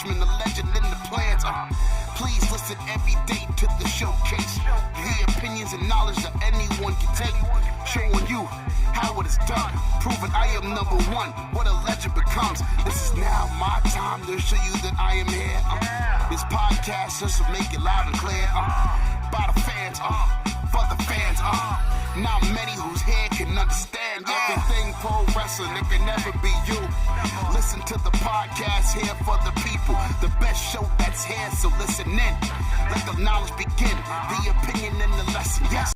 Cushman, the legend in the plans. Please listen every day to the showcase. The opinions and knowledge that anyone can take. Showing you how it is done. Proving I am number one. What a legend becomes. This is now my time to show you that I am here. This podcast just to make it loud and clear. By the fans, for the fans. Not many whose head can understand everything pro wrestling. It can never be you. Listen to the podcast here for the people. The best show that's here, so listen in. Let the knowledge begin. The opinion and the lesson. Yes.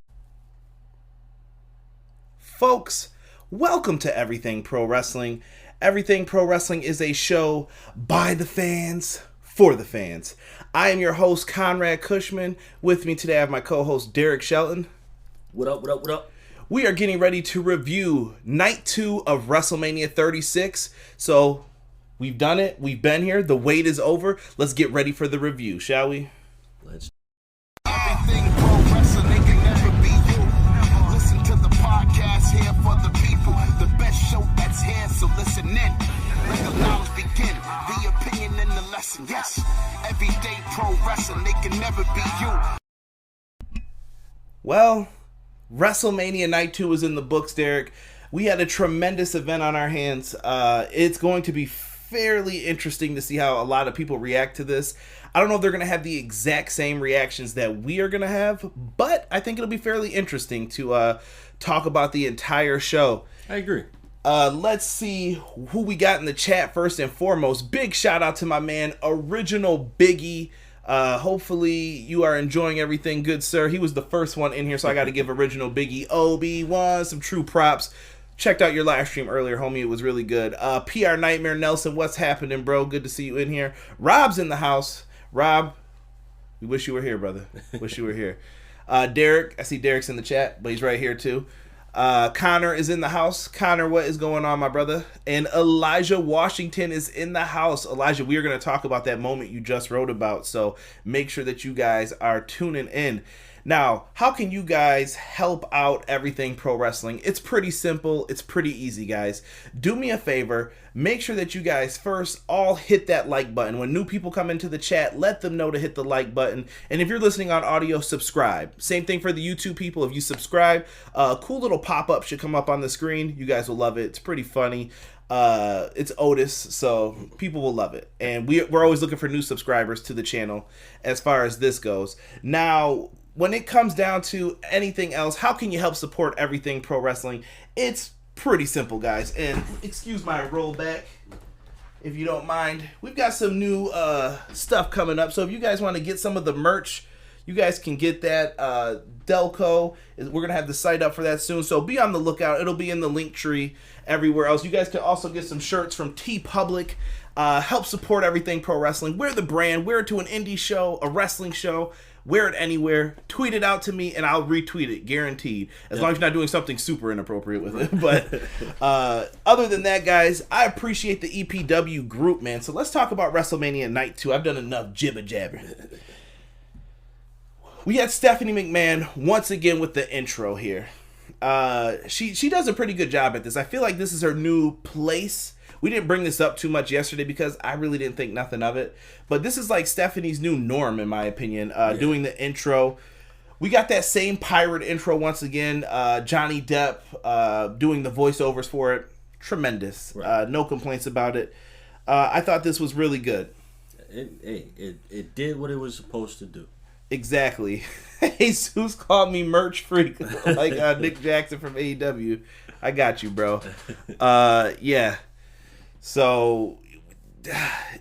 Folks, welcome to Everything Pro Wrestling. Everything Pro Wrestling is a show by the fans, for the fans. I am your host, Conrad Cushman. With me today, I have my co-host, Derek Shelton. What up, what up, what up? We are getting ready to review Night 2 of WrestleMania 36. So, we've done it. We've been here. The wait is over. Let's get ready for the review, shall we? Let's. Everything pro wrestling, they can never be you. Listen to the podcast here for the people. The best show that's here, so listen in. Let the knowledge begin. The opinion and the lesson. Yes, everyday pro wrestling, they can never be you. Well, WrestleMania Night 2 is in the books, Derek. We had a tremendous event on our hands. It's going to be fairly interesting to see how a lot of people react to this. I don't know if they're going to have the exact same reactions that we are going to have, but I think it'll be fairly interesting to talk about the entire show. I agree. Let's see who we got in the chat first and foremost. Big shout out to my man, Original Biggie. Hopefully you are enjoying everything, good sir. He was the first one in here, so I got to give Original Biggie Obi-Wan some true props. Checked out your live stream earlier, homie. It was really good. PR Nightmare Nelson, what's happening, bro? Good to see you in here. Rob's in the house. Rob, we wish you were here, brother. Wish you were here. Derek, I see Derek's in the chat, but he's right here too. Connor is in the house. Connor, what is going on, my brother? And Elijah Washington is in the house. Elijah, we are going to talk about that moment you just wrote about, so make sure that you guys are tuning in. Now, how can you guys help out Everything Pro Wrestling? It's pretty simple. It's pretty easy, guys. Do me a favor. Make sure that you guys first all hit that like button. When new people come into the chat, let them know to hit the like button. And if you're listening on audio, subscribe. Same thing for the YouTube people. If you subscribe, a cool little pop-up should come up on the screen. You guys will love it. It's pretty funny. It's Otis, so people will love it. And we're always looking for new subscribers to the channel as far as this goes. Now, when it comes down to anything else, how can you help support Everything Pro Wrestling? It's pretty simple, guys. And excuse my rollback, if you don't mind. We've got some new stuff coming up. So if you guys want to get some of the merch, you guys can get that. Delco, we're going to have the site up for that soon. So be on the lookout. It'll be in the link tree everywhere else. You guys can also get some shirts from TeePublic. Help support Everything Pro Wrestling. Wear the brand. Wear it to an indie show, a wrestling show. Wear it anywhere. Tweet it out to me, and I'll retweet it, guaranteed. As long as you're not doing something super inappropriate with it. But other than that, guys, I appreciate the EPW group, man. So let's talk about WrestleMania Night 2. I've done enough jibber-jabber. We had Stephanie McMahon once again with the intro here. She does a pretty good job at this. I feel like this is her new place. We didn't bring this up too much yesterday because I really didn't think nothing of it. But this is like Stephanie's new norm, in my opinion, doing the intro. We got that same pirate intro once again. Johnny Depp doing the voiceovers for it. Tremendous. Right. No complaints about it. I thought this was really good. It did what it was supposed to do. Exactly. Jesus called me merch freak like Nick Jackson from AEW. I got you, bro. Yeah. So,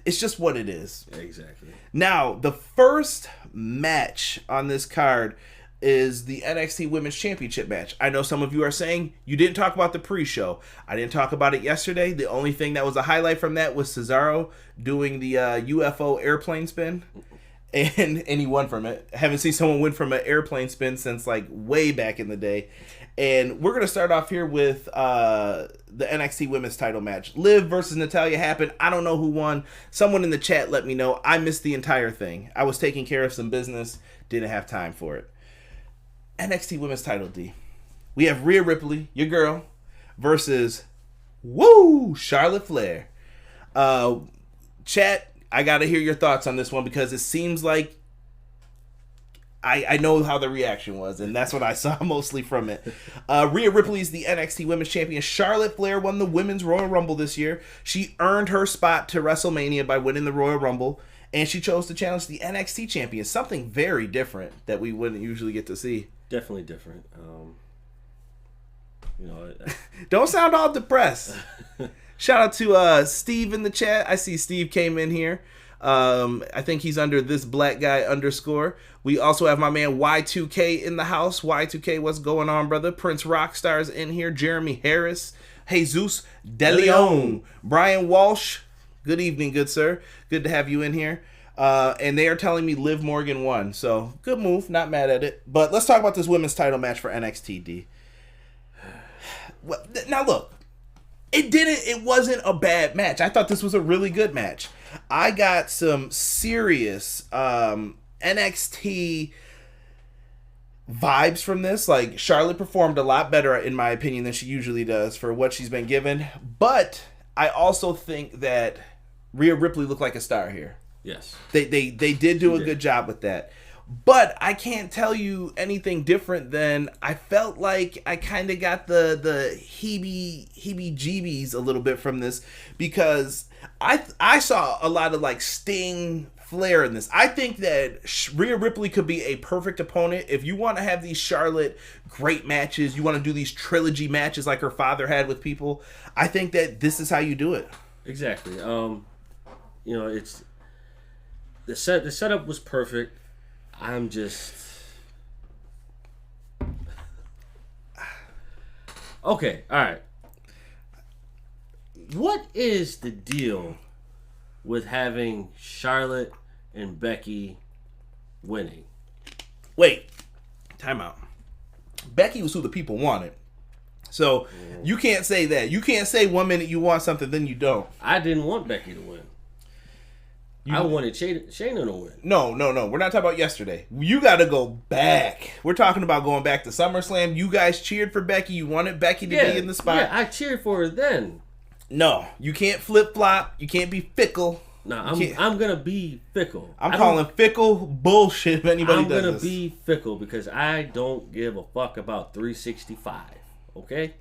it's just what it is. Exactly. Now, the first match on this card is the NXT Women's Championship match. I know some of you are saying you didn't talk about the pre-show. I didn't talk about it yesterday. The only thing that was a highlight from that was Cesaro doing the UFO airplane spin. And he won from it. I haven't seen someone win from an airplane spin since like way back in the day. And we're going to start off here with the NXT Women's title match. Liv versus Natalya happened. I don't know who won. Someone in the chat let me know. I missed the entire thing. I was taking care of some business. Didn't have time for it. NXT Women's title, D. We have Rhea Ripley, your girl, versus Charlotte Flair. Chat, I got to hear your thoughts on this one because it seems like I know how the reaction was, and that's what I saw mostly from it. Rhea Ripley is the NXT Women's Champion. Charlotte Flair won the Women's Royal Rumble this year. She earned her spot to WrestleMania by winning the Royal Rumble, and she chose to challenge the NXT Champion. Something very different that we wouldn't usually get to see. Definitely different. Don't sound all depressed. Shout out to Steve in the chat. I see Steve came in here. I think he's under this black guy _ We also have my man Y2K in the house. Y2K, what's going on, brother? Prince Rockstar's in here. Jeremy Harris, Jesus DeLeon, Brian Walsh. Good evening, good sir. Good to have you in here. And they are telling me Liv Morgan won, so good move. Not mad at it. But let's talk about this women's title match for NXT. D. Now look, it wasn't a bad match. I thought this was a really good match. I got some serious NXT vibes from this. Like, Charlotte performed a lot better, in my opinion, than she usually does for what she's been given. But I also think that Rhea Ripley looked like a star here. Yes. They did do a good job with that. But I can't tell you anything different than I felt like I kind of got the heebie-jeebies a little bit from this, because I saw a lot of like Sting, Flair in this. I think that Rhea Ripley could be a perfect opponent if you want to have these Charlotte great matches. You want to do these trilogy matches like her father had with people. I think that this is how you do it. Exactly. It's the setup was perfect. I'm just okay. All right. What is the deal with having Charlotte and Becky winning? Wait, time out. Becky was who the people wanted. So you can't say that. You can't say 1 minute you want something, then you don't. I didn't want Becky to win. I wanted Shayna to win. No. We're not talking about yesterday. You got to go back. We're talking about going back to SummerSlam. You guys cheered for Becky. You wanted Becky to be in the spot. Yeah, I cheered for her then. No, you can't flip-flop. You can't be fickle. No, I'm going to be fickle. I'm calling fickle bullshit if anybody does this. I'm going to be fickle because I don't give a fuck about 365. Okay?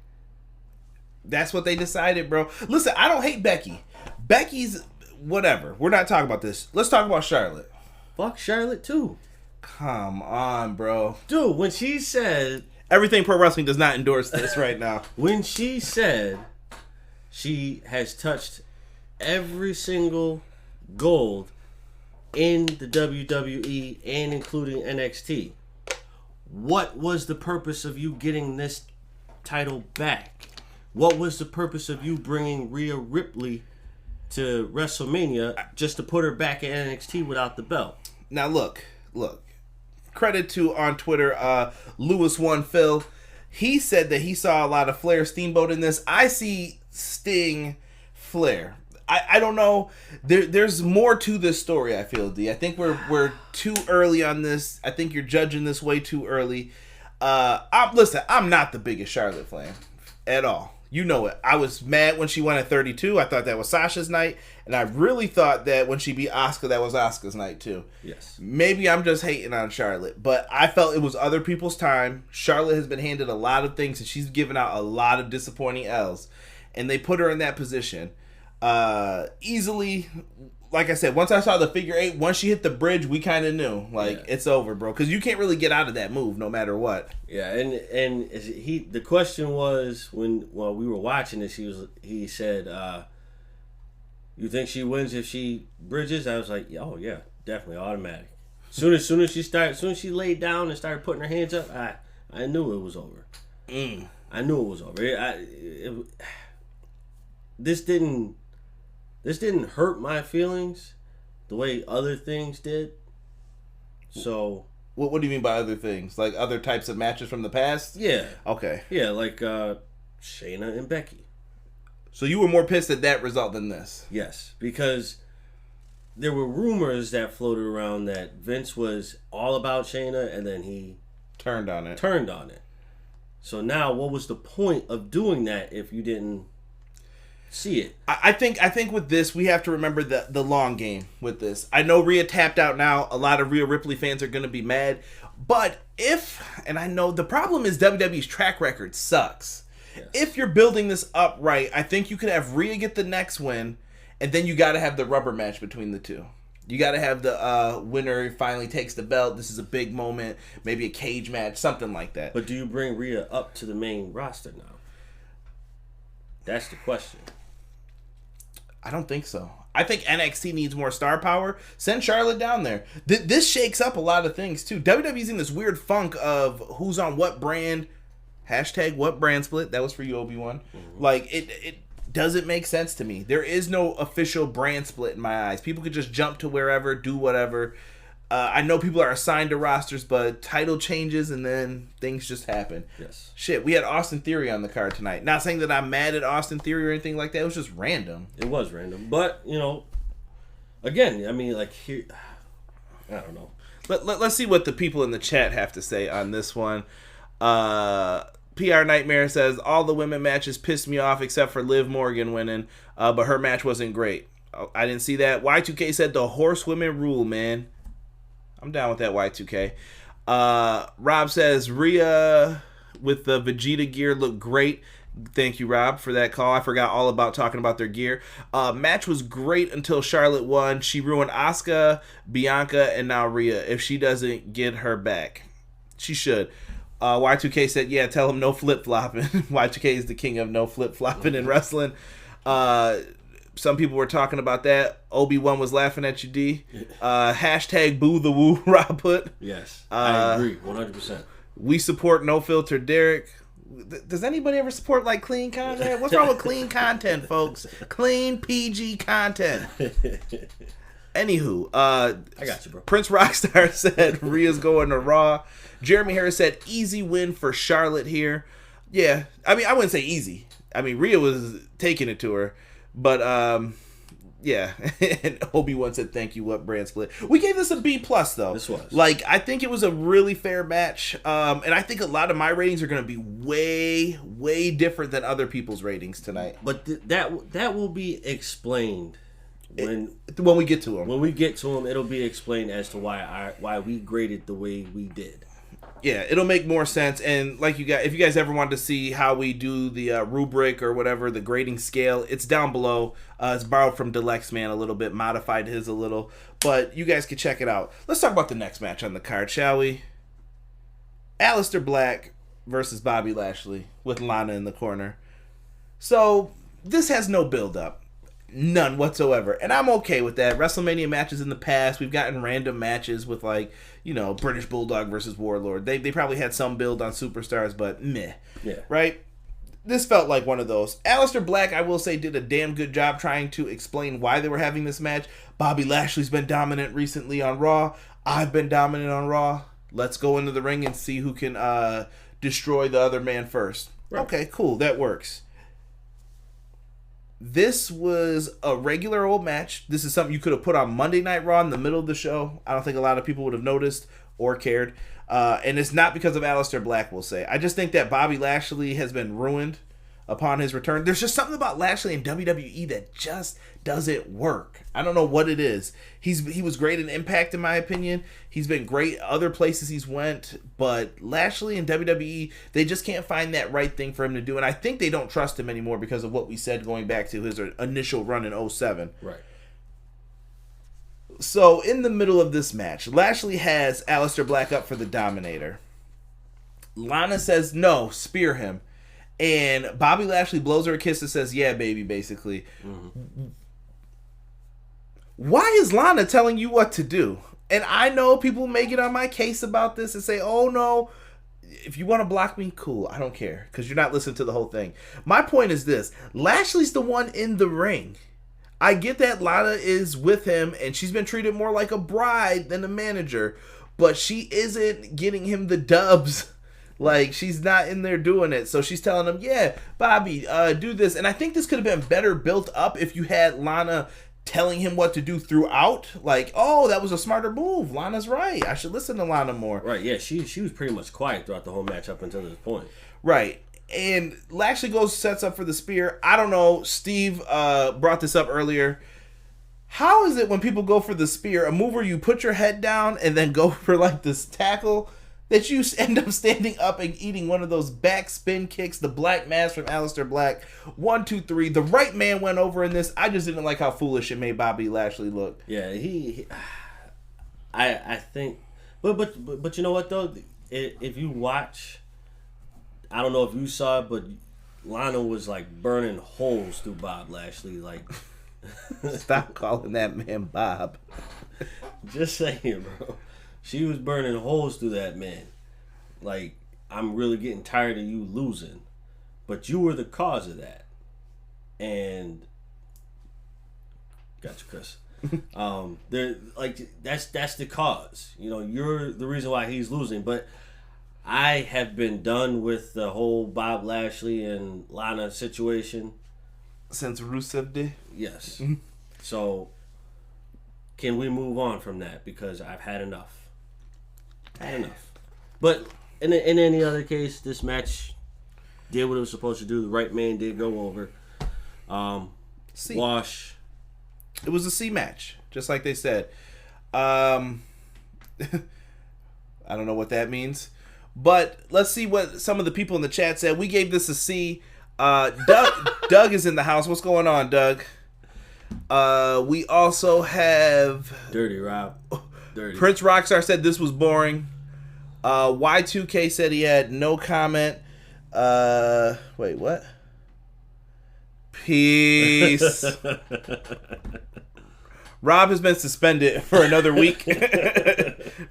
That's what they decided, bro. Listen, I don't hate Becky. Becky's... whatever. We're not talking about this. Let's talk about Charlotte. Fuck Charlotte too. Come on, bro. Dude, when she said... Everything Pro Wrestling does not endorse this right now. When she said she has touched every single gold in the WWE and including NXT, what was the purpose of you getting this title back? What was the purpose of you bringing Rhea Ripley to WrestleMania just to put her back at NXT without the belt? Now look. Credit to on Twitter, Lewis One Phil. He said that he saw a lot of Flair Steamboat in this. I see Sting, Flair. I don't know. There's more to this story, I feel, D. I think we're too early on this. I think you're judging this way too early. Listen, I'm not the biggest Charlotte fan at all. You know it. I was mad when she won at 32. I thought that was Sasha's night. And I really thought that when she beat Asuka, that was Asuka's night too. Yes. Maybe I'm just hating on Charlotte. But I felt it was other people's time. Charlotte has been handed a lot of things, and she's given out a lot of disappointing L's. And they put her in that position. Easily, like I said, once I saw the figure 8, once she hit the bridge, we kind of knew. It's over, bro. Because you can't really get out of that move no matter what. Yeah, and the question was while we were watching this, he said, "You think she wins if she bridges?" I was like, "Oh yeah, definitely automatic." Soon as she laid down and started putting her hands up, I knew it was over. I knew it was over. This didn't hurt my feelings the way other things did. So what do you mean by other things? Like other types of matches from the past? Yeah. Okay. Yeah, like Shayna and Becky. So you were more pissed at that result than this? Yes, because there were rumors that floated around that Vince was all about Shayna and then he turned on it. So now what was the point of doing that if you didn't... see it. I think with this, we have to remember the long game with this. I know Rhea tapped out now. A lot of Rhea Ripley fans are going to be mad. But and I know the problem is WWE's track record sucks. Yes. If you're building this up right, I think you could have Rhea get the next win, and then you got to have the rubber match between the two. You got to have the winner finally takes the belt. This is a big moment. Maybe a cage match, something like that. But do you bring Rhea up to the main roster now? That's the question. I don't think so. I think NXT needs more star power. Send Charlotte down there. This shakes up a lot of things, too. WWE's in this weird funk of who's on what brand. Hashtag what brand split. That was for you, Obi-Wan. Mm-hmm. Like, it doesn't make sense to me. There is no official brand split in my eyes. People could just jump to wherever, do whatever. I know people are assigned to rosters, but title changes and then things just happen. Yes. Shit, we had Austin Theory on the card tonight. Not saying that I'm mad at Austin Theory or anything like that. It was just random. It was random. But, again, I mean, like, here, I don't know. Let's see what the people in the chat have to say on this one. PR Nightmare says, all the women matches pissed me off except for Liv Morgan winning, but her match wasn't great. I didn't see that. Y2K said the horsewomen rule, man. I'm down with that, Y2K. Rob says, Rhea with the Vegeta gear looked great. Thank you, Rob, for that call. I forgot all about talking about their gear. Match was great until Charlotte won. She ruined Asuka, Bianca, and now Rhea. If she doesn't get her back, she should. Y2K said, yeah, tell him no flip-flopping. Y2K is the king of no flip-flopping in wrestling. Some people were talking about that. Obi-Wan was laughing at you, D. Hashtag boo the woo, Rob put. Yes, I agree, 100%. We support No Filter Derek. Does anybody ever support, like, clean content? What's wrong with clean content, folks? Clean PG content. Anywho, I got you, bro. Prince Rockstar said Rhea's going to Raw. Jeremy Harris said easy win for Charlotte here. Yeah, I mean, I wouldn't say easy. I mean, Rhea was taking it to her. But, yeah. And Obi-Wan said, thank you, what brand split. We gave this a B+, though. This was. Like, I think it was a really fair match. And I think a lot of my ratings are going to be way, way different than other people's ratings tonight. But that will be explained when we get to them. When we get to them, it'll be explained as to why we graded the way we did. Yeah, it'll make more sense. And like if you guys ever wanted to see how we do the rubric or whatever, the grading scale, it's down below. It's borrowed from Deluxe Man a little bit, modified his a little. But you guys can check it out. Let's talk about the next match on the card, shall we? Aleister Black versus Bobby Lashley with Lana in the corner. So this has no build-up. None whatsoever. And I'm okay with that. WrestleMania matches in the past, we've gotten random matches with, like, British Bulldog versus Warlord. They probably had some build on superstars, but meh. Yeah. Right? This felt like one of those. Aleister Black, I will say, did a damn good job trying to explain why they were having this match. Bobby Lashley's been dominant recently on Raw. I've been dominant on Raw. Let's go into the ring and see who can destroy the other man first. Right. Okay, cool. That works. This was a regular old match. This is something you could have put on Monday Night Raw in the middle of the show. I don't think a lot of people would have noticed or cared. And it's not because of Aleister Black, we'll say. I just think that Bobby Lashley has been ruined upon his return. There's just something about Lashley in WWE that just doesn't work. I don't know what it is. He was great in Impact, in my opinion. He's been great other places he's went, but Lashley in WWE, they just can't find that right thing for him to do, and I think they don't trust him anymore because of what we said going back to his initial run in 2007. Right. So, in the middle of this match, Lashley has Aleister Black up for the Dominator. Lana says, no, spear him. And Bobby Lashley blows her a kiss and says, yeah, baby, basically. Mm-hmm. Why is Lana telling you what to do? And I know people may get on my case about this and say, oh, no, if you want to block me, cool. I don't care because you're not listening to the whole thing. My point is this. Lashley's the one in the ring. I get that Lana is with him and she's been treated more like a bride than a manager, but she isn't getting him the dubs. Like, she's not in there doing it. So she's telling him, yeah, Bobby, do this. And I think this could have been better built up if you had Lana telling him what to do throughout. Like, oh, that was a smarter move. Lana's right. I should listen to Lana more. Right, yeah. She was pretty much quiet throughout the whole match up until this point. Right. And Lashley sets up for the spear. I don't know. Steve brought this up earlier. How is it when people go for the spear, a move where you put your head down and then go for like this tackle, that you end up standing up and eating one of those back spin kicks, the Black Mass from Aleister Black. 1, 2, 3. The right man went over in this. I just didn't like how foolish it made Bobby Lashley look. Yeah, I think, but you know what though? If you watch, I don't know if you saw it, but Lana was like burning holes through Bob Lashley. Like, stop calling that man Bob. Just saying, bro. She was burning holes through that man. Like, I'm really getting tired of you losing, but you were the cause of that. And gotcha, Chris. They're like that's the cause. You know, you're the reason why he's losing. But I have been done with the whole Bob Lashley and Lana situation since Rusev Day. Yes. So can we move on from that? Because I've had enough. But in any other case, this match did what it was supposed to do. The right man did go over. Wash. It was a C match, just like they said. I don't know what that means. But let's see what some of the people in the chat said. We gave this a C. Doug is in the house. What's going on, Doug? We also have Dirty Rob. Dirty. Prince Rockstar said this was boring. Y2K said he had no comment. Wait, what? Peace. Rob has been suspended for another week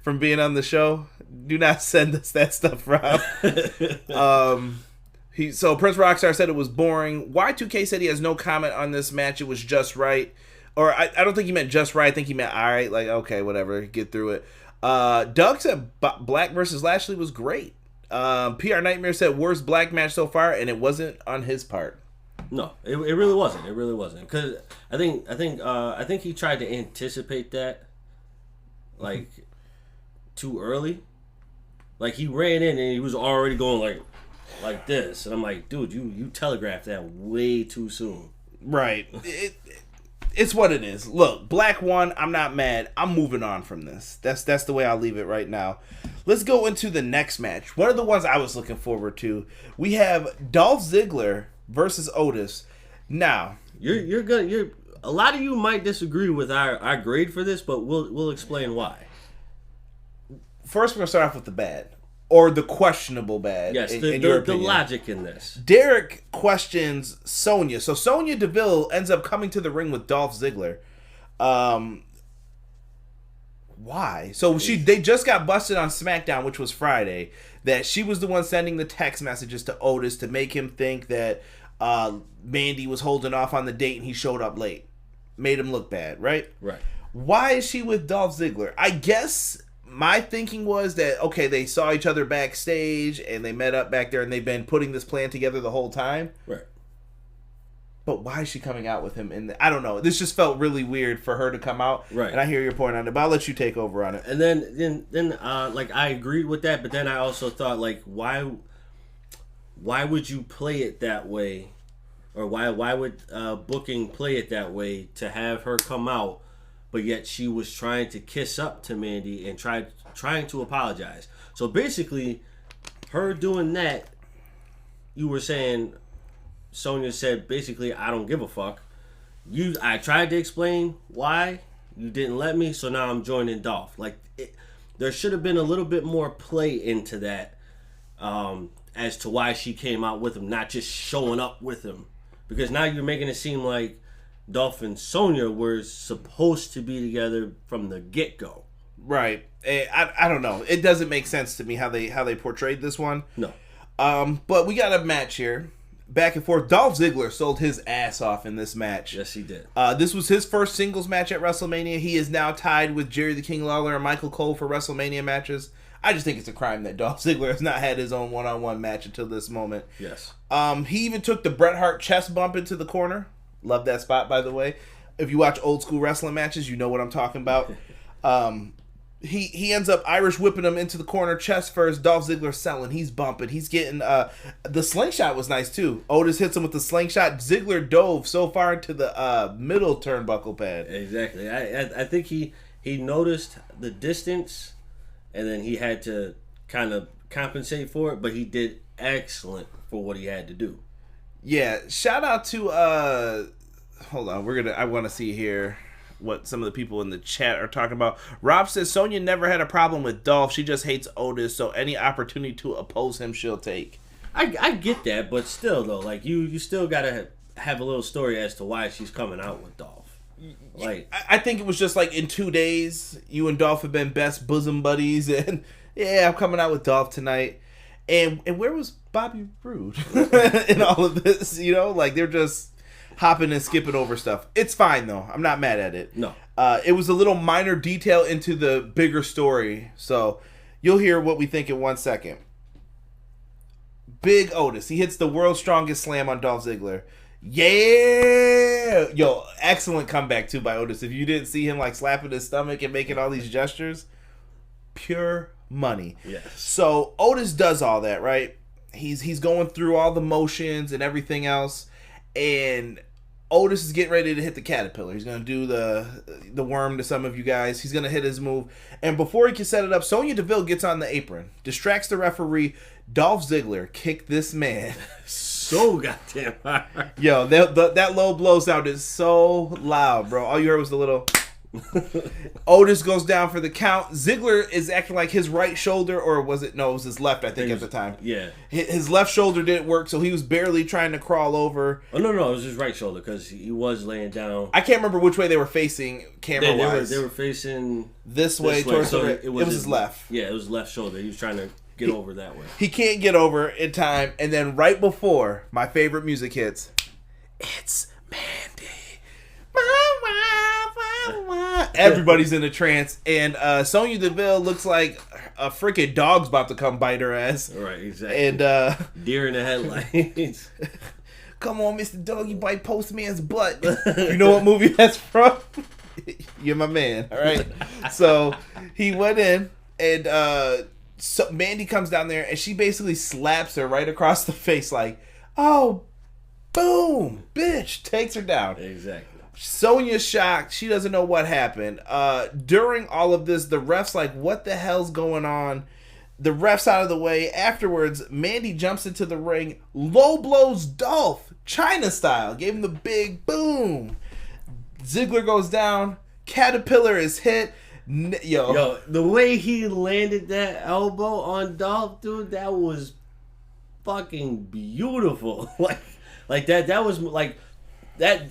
from being on the show. Do not send us that stuff, Rob. So Prince Rockstar said it was boring. Y2K said he has no comment on this match. It was just right. Or I don't think he meant just right. I think he meant all right. Like, okay, whatever. Get through it. Doug said Black versus Lashley was great. PR Nightmare said worst Black match so far, and it wasn't on his part. No, it really wasn't. It really wasn't. Because I think he tried to anticipate that, like, too early. Like, he ran in and he was already going like this, and I'm like, dude, you telegraphed that way too soon. Right. It's what it is. Look, Black won. I'm not mad. I'm moving on from this. That's the way I'll leave it right now. Let's go into the next match. One of the ones I was looking forward to. We have Dolph Ziggler versus Otis. Now, you're a lot of you might disagree with our grade for this, but we'll explain why. First, we're gonna start off with the bad. Or the questionable bad. Yes, in your the opinion. logic in this. Derek questions Sonya. So Sonya Deville ends up coming to the ring with Dolph Ziggler. Why? So they just got busted on SmackDown, which was Friday, that she was the one sending the text messages to Otis to make him think that Mandy was holding off on the date and he showed up late. Made him look bad, right? Right. Why is she with Dolph Ziggler? I guess my thinking was that, okay, they saw each other backstage and they met up back there and they've been putting this plan together the whole time. Right. But why is she coming out with him? I don't know. This just felt really weird for her to come out. Right. And I hear your point on it, but I'll let you take over on it. And then like, I agreed with that, but then I also thought, like, why would you play it that way? Or why would booking play it that way to have her come out, but yet she was trying to kiss up to Mandy and trying to apologize. So basically, her doing that, you were saying, Sonya said, basically, I don't give a fuck. I tried to explain why, you didn't let me, so now I'm joining Dolph. Like, there should have been a little bit more play into that as to why she came out with him, not just showing up with him. Because now you're making it seem like Dolph and Sonya were supposed to be together from the get-go. Right. I don't know. It doesn't make sense to me how they portrayed this one. No. But we got a match here. Back and forth. Dolph Ziggler sold his ass off in this match. Yes, he did. This was his first singles match at WrestleMania. He is now tied with Jerry the King Lawler and Michael Cole for WrestleMania matches. I just think it's a crime that Dolph Ziggler has not had his own one-on-one match until this moment. Yes. He even took the Bret Hart chest bump into the corner. Love that spot, by the way. If you watch old school wrestling matches, you know what I'm talking about. He ends up Irish whipping him into the corner, chest first. Dolph Ziggler selling. He's bumping. He's getting the slingshot was nice too. Otis hits him with the slingshot. Ziggler dove so far into the middle turnbuckle pad. Exactly. I think he noticed the distance, and then he had to kind of compensate for it. But he did excellent for what he had to do. Yeah. Shout out to hold on. I want to see here what some of the people in the chat are talking about. Rob says Sonya never had a problem with Dolph. She just hates Otis, so any opportunity to oppose him, she'll take. I get that, but still, though, like, you still got to have a little story as to why she's coming out with Dolph. Like, I think it was just like in 2 days, you and Dolph have been best bosom buddies, and yeah, I'm coming out with Dolph tonight. And where was Bobby Roode in all of this? You know, like, they're just hopping and skipping over stuff. It's fine though. I'm not mad at it. No. It was a little minor detail into the bigger story. So you'll hear what we think in 1 second. Big Otis. He hits the world's strongest slam on Dolph Ziggler. Yeah. Yo, excellent comeback too by Otis. If you didn't see him like slapping his stomach and making all these gestures, pure money. Yes. So Otis does all that, right? He's going through all the motions and everything else. And Otis is getting ready to hit the caterpillar. He's going to do the worm to some of you guys. He's going to hit his move. And before he can set it up, Sonya Deville gets on the apron, distracts the referee. Dolph Ziggler kicked this man so goddamn hard. Yo, that low blow sound is so loud, bro. All you heard was the little... Otis goes down for the count. Ziggler is acting like his right shoulder, or was it? No, it was his left, I think, at the time. Yeah. His left shoulder didn't work, so he was barely trying to crawl over. Oh, no, it was his right shoulder, because he was laying down. I can't remember which way they were facing camera-wise. They were facing... This way, towards so it was his left. Yeah, it was left shoulder. He was trying to get over that way. He can't get over in time, and then right before my favorite music hits, it's Mandy. Everybody's in a trance, and Sonya Deville looks like a freaking dog's about to come bite her ass. Right, exactly. And deer in the headlights. Come on, Mr. Doggy, bite Postman's butt. You know what movie that's from? You're my man. All right. So he went in, and so Mandy comes down there, and she basically slaps her right across the face, like, "Oh, boom, bitch!" Takes her down. Exactly. Sonya's shocked. She doesn't know what happened. During all of this, the ref's like, what the hell's going on? The ref's out of the way. Afterwards, Mandy jumps into the ring, low blows Dolph, China style. Gave him the big boom. Ziggler goes down. Caterpillar is hit. Yo, the way he landed that elbow on Dolph, dude, that was fucking beautiful. like that was like that.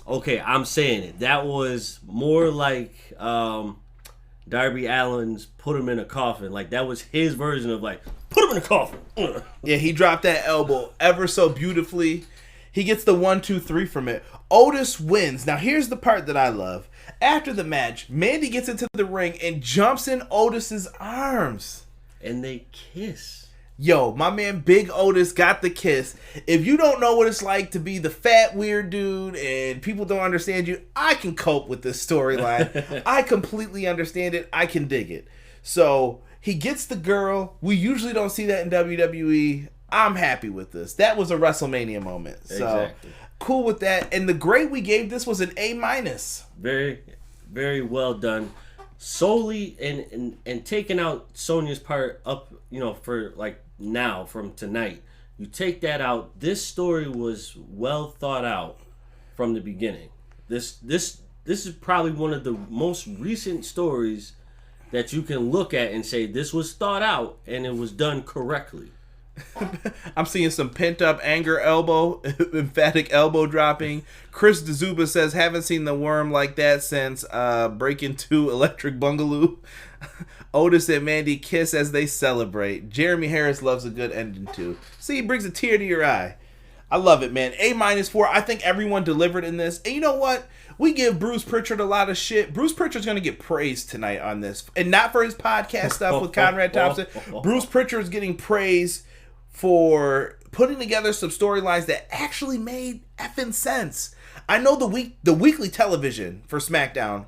Okay, I'm saying it. That was more like Darby Allin's put him in a coffin. Like, that was his version of, like, put him in a coffin. Yeah, he dropped that elbow ever so beautifully. He gets the 1, 2, 3 from it. Otis wins. Now, here's the part that I love. After the match, Mandy gets into the ring and jumps in Otis's arms. And they kiss. Yo, my man Big Otis got the kiss. If you don't know what it's like to be the fat, weird dude and people don't understand you, I can cope with this storyline. I completely understand it. I can dig it. So, he gets the girl. We usually don't see that in WWE. I'm happy with this. That was a WrestleMania moment. So, exactly. Cool with that. And the grade we gave this was an A-. Very, very well done. Solely and taking out Sonya's part up, for like now from tonight. You take that out. This story was well thought out from the beginning. This is probably one of the most recent stories that you can look at and say this was thought out and it was done correctly. I'm seeing some pent-up anger elbow, emphatic elbow dropping. Chris DeZuba says, haven't seen the worm like that since Breaking 2 Electric Bungaloo. Otis and Mandy kiss as they celebrate. Jeremy Harris loves a good ending too. See, it brings a tear to your eye. I love it, man. A- for I think everyone delivered in this. And you know what? We give Bruce Pritchard a lot of shit. Bruce Pritchard's going to get praised tonight on this. And not for his podcast stuff with Conrad Thompson. Bruce Pritchard's getting praised for putting together some storylines that actually made effing sense. I know the weekly television for SmackDown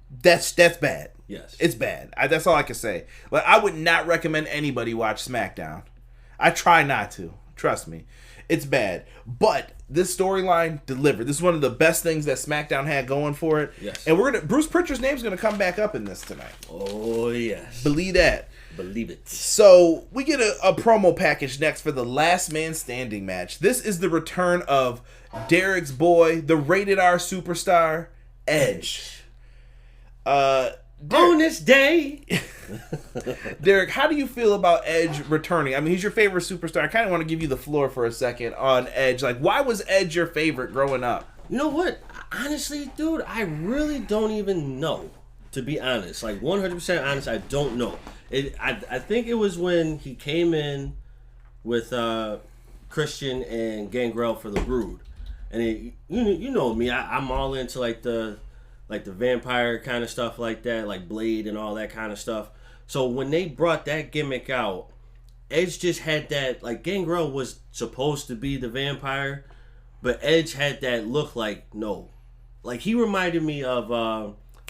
That's bad. Yes. It's bad. That's all I can say. Like, I would not recommend anybody watch SmackDown. I try not to. Trust me. It's bad. But this storyline delivered. This is one of the best things that SmackDown had going for it. Yes. And Bruce Pritchard's name's gonna come back up in this tonight. Oh, yes. Believe that. Believe it. So we get a promo package next for the Last Man Standing match. This is the return of Derek's boy, the rated R superstar, Edge. On this day. Derek, how do you feel about Edge returning? I mean, he's your favorite superstar. I kind of want to give you the floor for a second on Edge. Like, why was Edge your favorite growing up? You know what? Honestly, dude, I really don't even know. To be honest, like 100% honest, I don't know. I think it was when he came in with Christian and Gangrel for the Brood, and you know me, I'm all into like the vampire kind of stuff like that, like Blade and all that kind of stuff. So when they brought that gimmick out, Edge just had that, like Gangrel was supposed to be the vampire, but Edge had that look like, no. Like he reminded me of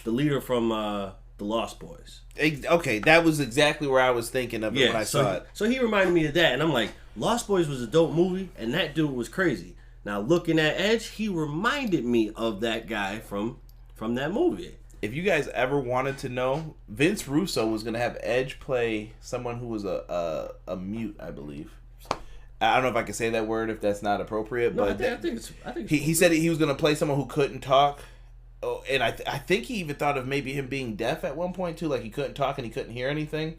the leader from the Lost Boys. Okay, that was exactly where I was thinking of it when I saw it. So he reminded me of that, and I'm like, Lost Boys was a dope movie, and that dude was crazy. Now looking at Edge, he reminded me of that guy from that movie. If you guys ever wanted to know, Vince Russo was going to have Edge play someone who was a mute, I believe. I don't know if I can say that word if that's not appropriate, No, but I think it's he said he was going to play someone who couldn't talk. Oh, and I think he even thought of maybe him being deaf at one point too, like he couldn't talk and he couldn't hear anything.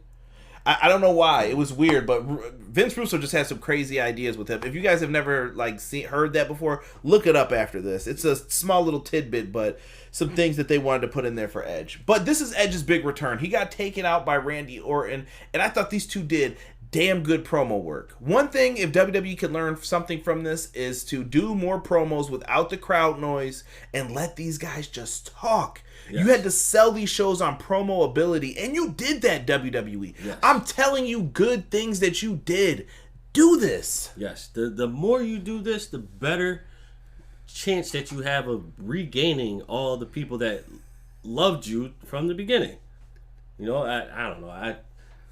I don't know why. It was weird, but Vince Russo just has some crazy ideas with him. If you guys have never heard that before, look it up after this. It's a small little tidbit, but some things that they wanted to put in there for Edge. But this is Edge's big return. He got taken out by Randy Orton, and I thought these two did damn good promo work. One thing, if WWE could learn something from this, is to do more promos without the crowd noise and let these guys just talk. Yes. You had to sell these shows on promo ability, and you did that, WWE. Yes. I'm telling you good things that you did. Do this. Yes. The more you do this, the better chance that you have of regaining all the people that loved you from the beginning. You know, I don't know.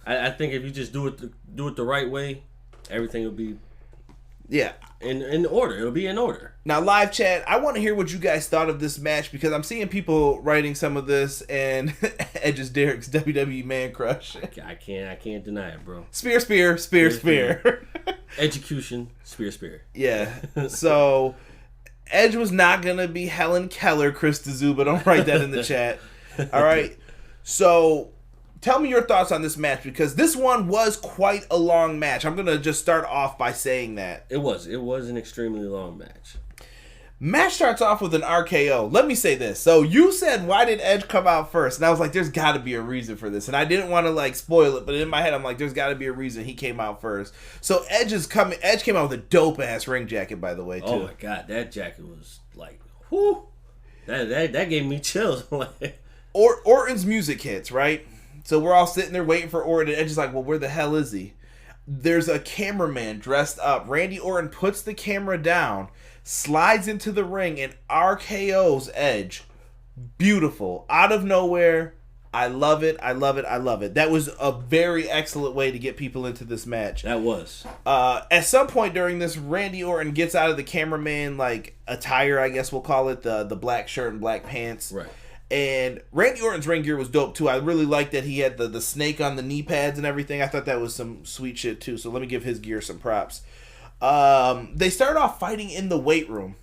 I think if you just do it the right way, everything will be in order. It'll be in order. Now, live chat, I want to hear what you guys thought of this match because I'm seeing people writing some of this and Edge's Derek's WWE man crush. I can't deny it, bro. Spear. Execution, spear. Yeah. So Edge was not gonna be Helen Keller, Chris D'Zuba. Don't write that in the chat. All right. So tell me your thoughts on this match because this one was quite a long match. I'm gonna just start off by saying that it was an extremely long match. Match starts off with an RKO. Let me say this. So you said, why did Edge come out first? And I was like, there's got to be a reason for this. And I didn't want to spoil it, but in my head, I'm like, there's got to be a reason he came out first. So Edge came out with a dope ass ring jacket, by the way, too. Oh my god, that jacket was like, whoo, that gave me chills. Orton's music hits, right? So we're all sitting there waiting for Orton, and Edge is like, well, where the hell is he? There's a cameraman dressed up. Randy Orton puts the camera down, slides into the ring, and RKO's Edge. Beautiful. Out of nowhere. I love it. That was a very excellent way to get people into this match. That was. At some point during this, Randy Orton gets out of the cameraman attire, I guess we'll call it, the black shirt and black pants. Right. And Randy Orton's ring gear was dope too. I really liked that he had the snake on the knee pads and everything. I thought that was some sweet shit too. So let me give his gear some props. They start off fighting in the weight room.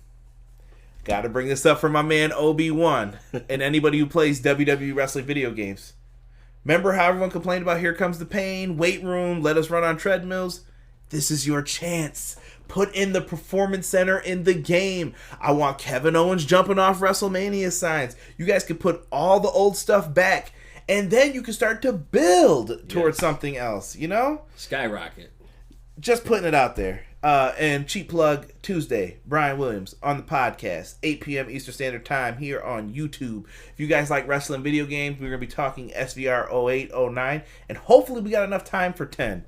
Got to bring this up for my man Obi-Wan and anybody who plays WWE wrestling video games. Remember how everyone complained about Here Comes the Pain, weight room, let us run on treadmills? This is your chance. Put in the performance center in the game. I want Kevin Owens jumping off WrestleMania signs. You guys can put all the old stuff back, and then you can start to build towards something else, you know? Skyrocket. Just putting it out there. And cheap plug, Tuesday, Brian Williams on the podcast, 8 p.m. Eastern Standard Time here on YouTube. If you guys like wrestling video games, we're going to be talking SVR 08, 09, and hopefully we got enough time for 10.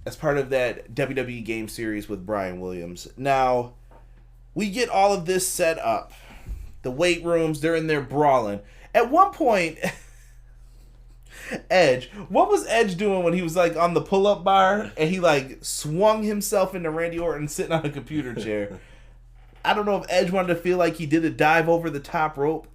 As part of that WWE game series with Brian Williams. Now, we get all of this set up the weight rooms. They're in there brawling. At one point, Edge, what was Edge doing when he was like on the pull-up bar and he like swung himself into Randy Orton sitting on a computer chair? I don't know if Edge wanted to feel like he did a dive over the top rope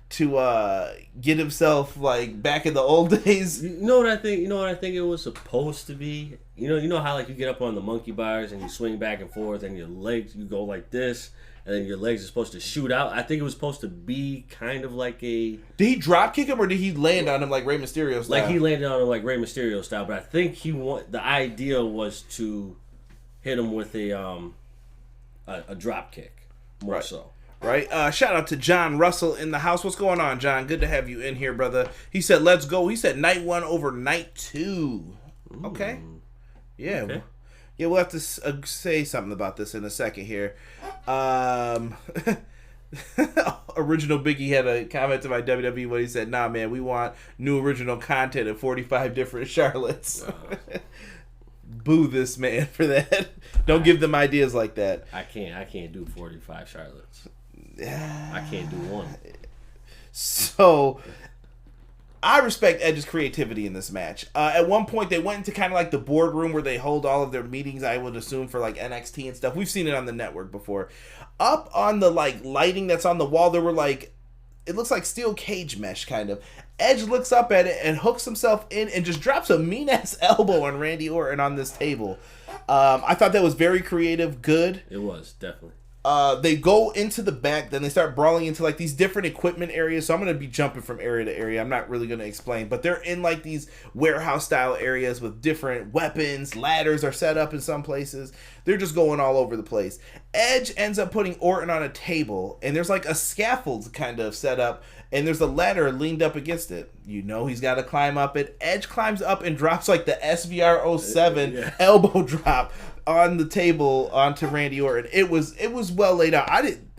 to get himself like back in the old days. You know what I think? You know what I think it was supposed to be. You know how like you get up on the monkey bars and you swing back and forth and your legs you go like this and then your legs are supposed to shoot out. I think it was supposed to be kind of like a. Did he drop kick him or did he land on him like Rey Mysterio style? Like he landed on him like Rey Mysterio style, but I think the idea was to hit him with a drop kick more so. Right. Shout out to John Russell in the house. What's going on, John? Good to have you in here, brother. He said, let's go. He said night 1 over night 2. Okay. Yeah. Okay. Yeah, we'll have to say something about this in a second here. Original Biggie had a comment to my WWE when he said, nah, man, we want new original content of 45 different Charlottes. Boo this man for that. Don't give them ideas like that. I can't do 45 Charlottes. I can't do one. So, I respect Edge's creativity in this match. At one point, they went into kind of like the boardroom where they hold all of their meetings, I would assume, for like NXT and stuff. We've seen it on the network before. Up on the like lighting that's on the wall, there were like, it looks like steel cage mesh kind of. Edge looks up at it and hooks himself in and just drops a mean-ass elbow on Randy Orton on this table. I thought that was very creative, good. It was, definitely. They go into the back, then they start brawling into like these different equipment areas. So I'm going to be jumping from area to area. I'm not really going to explain, but they're in like these warehouse style areas with different weapons. Ladders are set up in some places. They're just going all over the place. Edge ends up putting Orton on a table, and there's like a scaffold kind of set up, and there's a ladder leaned up against it. You know he's got to climb up it. Edge climbs up and drops like the SVR 07 elbow drop on the table onto Randy Orton. It was well laid out.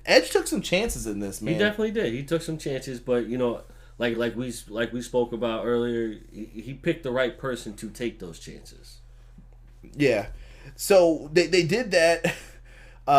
Edge took some chances in this, man. He definitely did. He took some chances, but you know, like we spoke about earlier, he picked the right person to take those chances. Yeah. So they did that.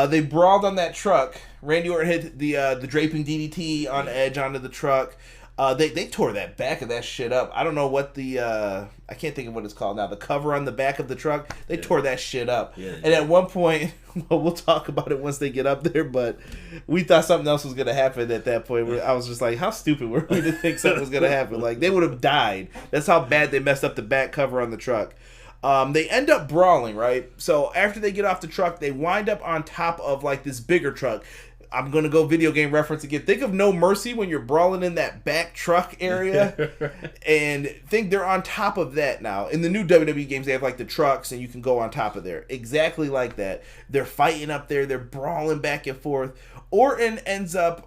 They brawled on that truck. Randy Orton hit the draping DDT on Edge onto the truck. They tore that back of that shit up. I don't know what I can't think of what it's called now. The cover on the back of the truck. They tore that shit up. Yeah, and at one point, well, we'll talk about it once they get up there, but we thought something else was going to happen at that point. I was just like, how stupid were we to think something was going to happen? Like, they would have died. That's how bad they messed up the back cover on the truck. They end up brawling, right? So after they get off the truck, they wind up on top of like this bigger truck. I'm going to go video game reference again. Think of No Mercy when you're brawling in that back truck area. And think they're on top of that now. In the new WWE games, they have like the trucks and you can go on top of there. Exactly like that. They're fighting up there. They're brawling back and forth. Orton ends up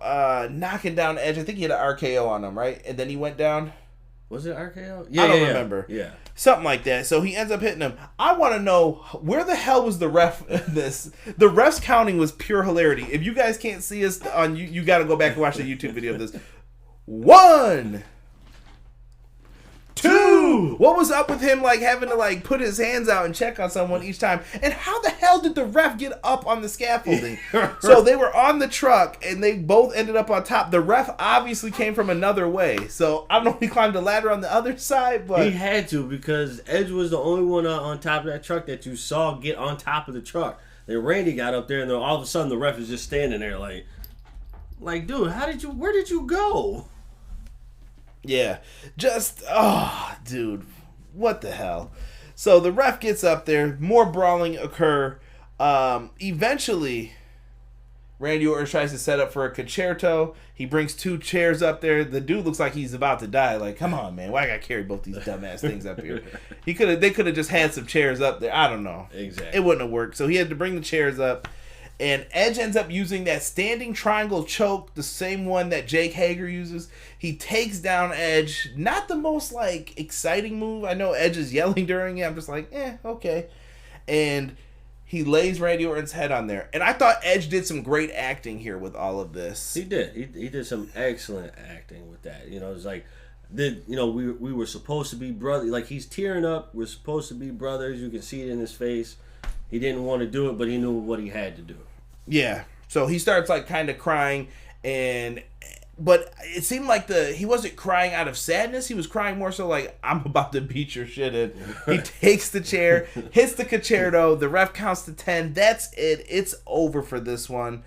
knocking down Edge. I think he had an RKO on him, right? And then he went down. Was it RKO? Yeah, I don't remember. Yeah. Something like that. So he ends up hitting him. I want to know, where the hell was the ref in this? The ref's counting was pure hilarity. If you guys can't see us on you got to go back and watch the YouTube video of this. 1, 2. What was up with him like having to like put his hands out and check on someone each time? And how the hell did the ref get up on the scaffolding? So they were on the truck and they both ended up on top. The ref obviously came from another way. So I don't know if he climbed the ladder on the other side, but he had to, because Edge was the only one on top of that truck that you saw get on top of the truck. Then Randy got up there and then all of a sudden the ref is just standing there like dude, where did you go? Yeah, just, dude, what the hell? So the ref gets up there, more brawling occur. Eventually, Randy Orton tries to set up for a concerto. He brings 2 chairs up there. The dude looks like he's about to die. Like, come on, man, why I gotta carry both these dumbass things up here? They could have just had some chairs up there. I don't know. Exactly. It wouldn't have worked. So he had to bring the chairs up. And Edge ends up using that standing triangle choke, the same one that Jake Hager uses. He takes down Edge. Not the most, like, exciting move. I know Edge is yelling during it. I'm just like, okay. And he lays Randy Orton's head on there. And I thought Edge did some great acting here with all of this. He did. He did some excellent acting with that. You know, it's like, we were supposed to be brothers. Like, he's tearing up. We're supposed to be brothers. You can see it in his face. He didn't want to do it, but he knew what he had to do. Yeah. So he starts like kind of crying, But it seemed like he wasn't crying out of sadness. He was crying more so like, I'm about to beat your shit in. He takes the chair, hits the concerto. The ref counts to 10. That's it. It's over for this one.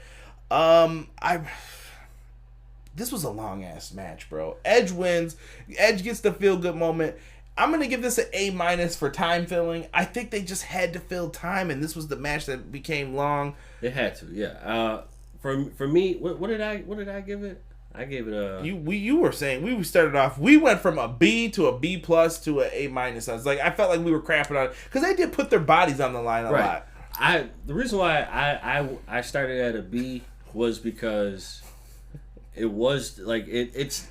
This was a long ass match, bro. Edge wins. Edge gets the feel good moment. I'm gonna give this an A- for time filling. I think they just had to fill time, and this was the match that became long. They had to, yeah. For me, what did I give it? I gave it a. You were saying we started off. We went from a B to a B+ to an A-. I was like, I felt like we were crapping on it because they did put their bodies on the line a lot. The reason why I started at a B was because it was like it's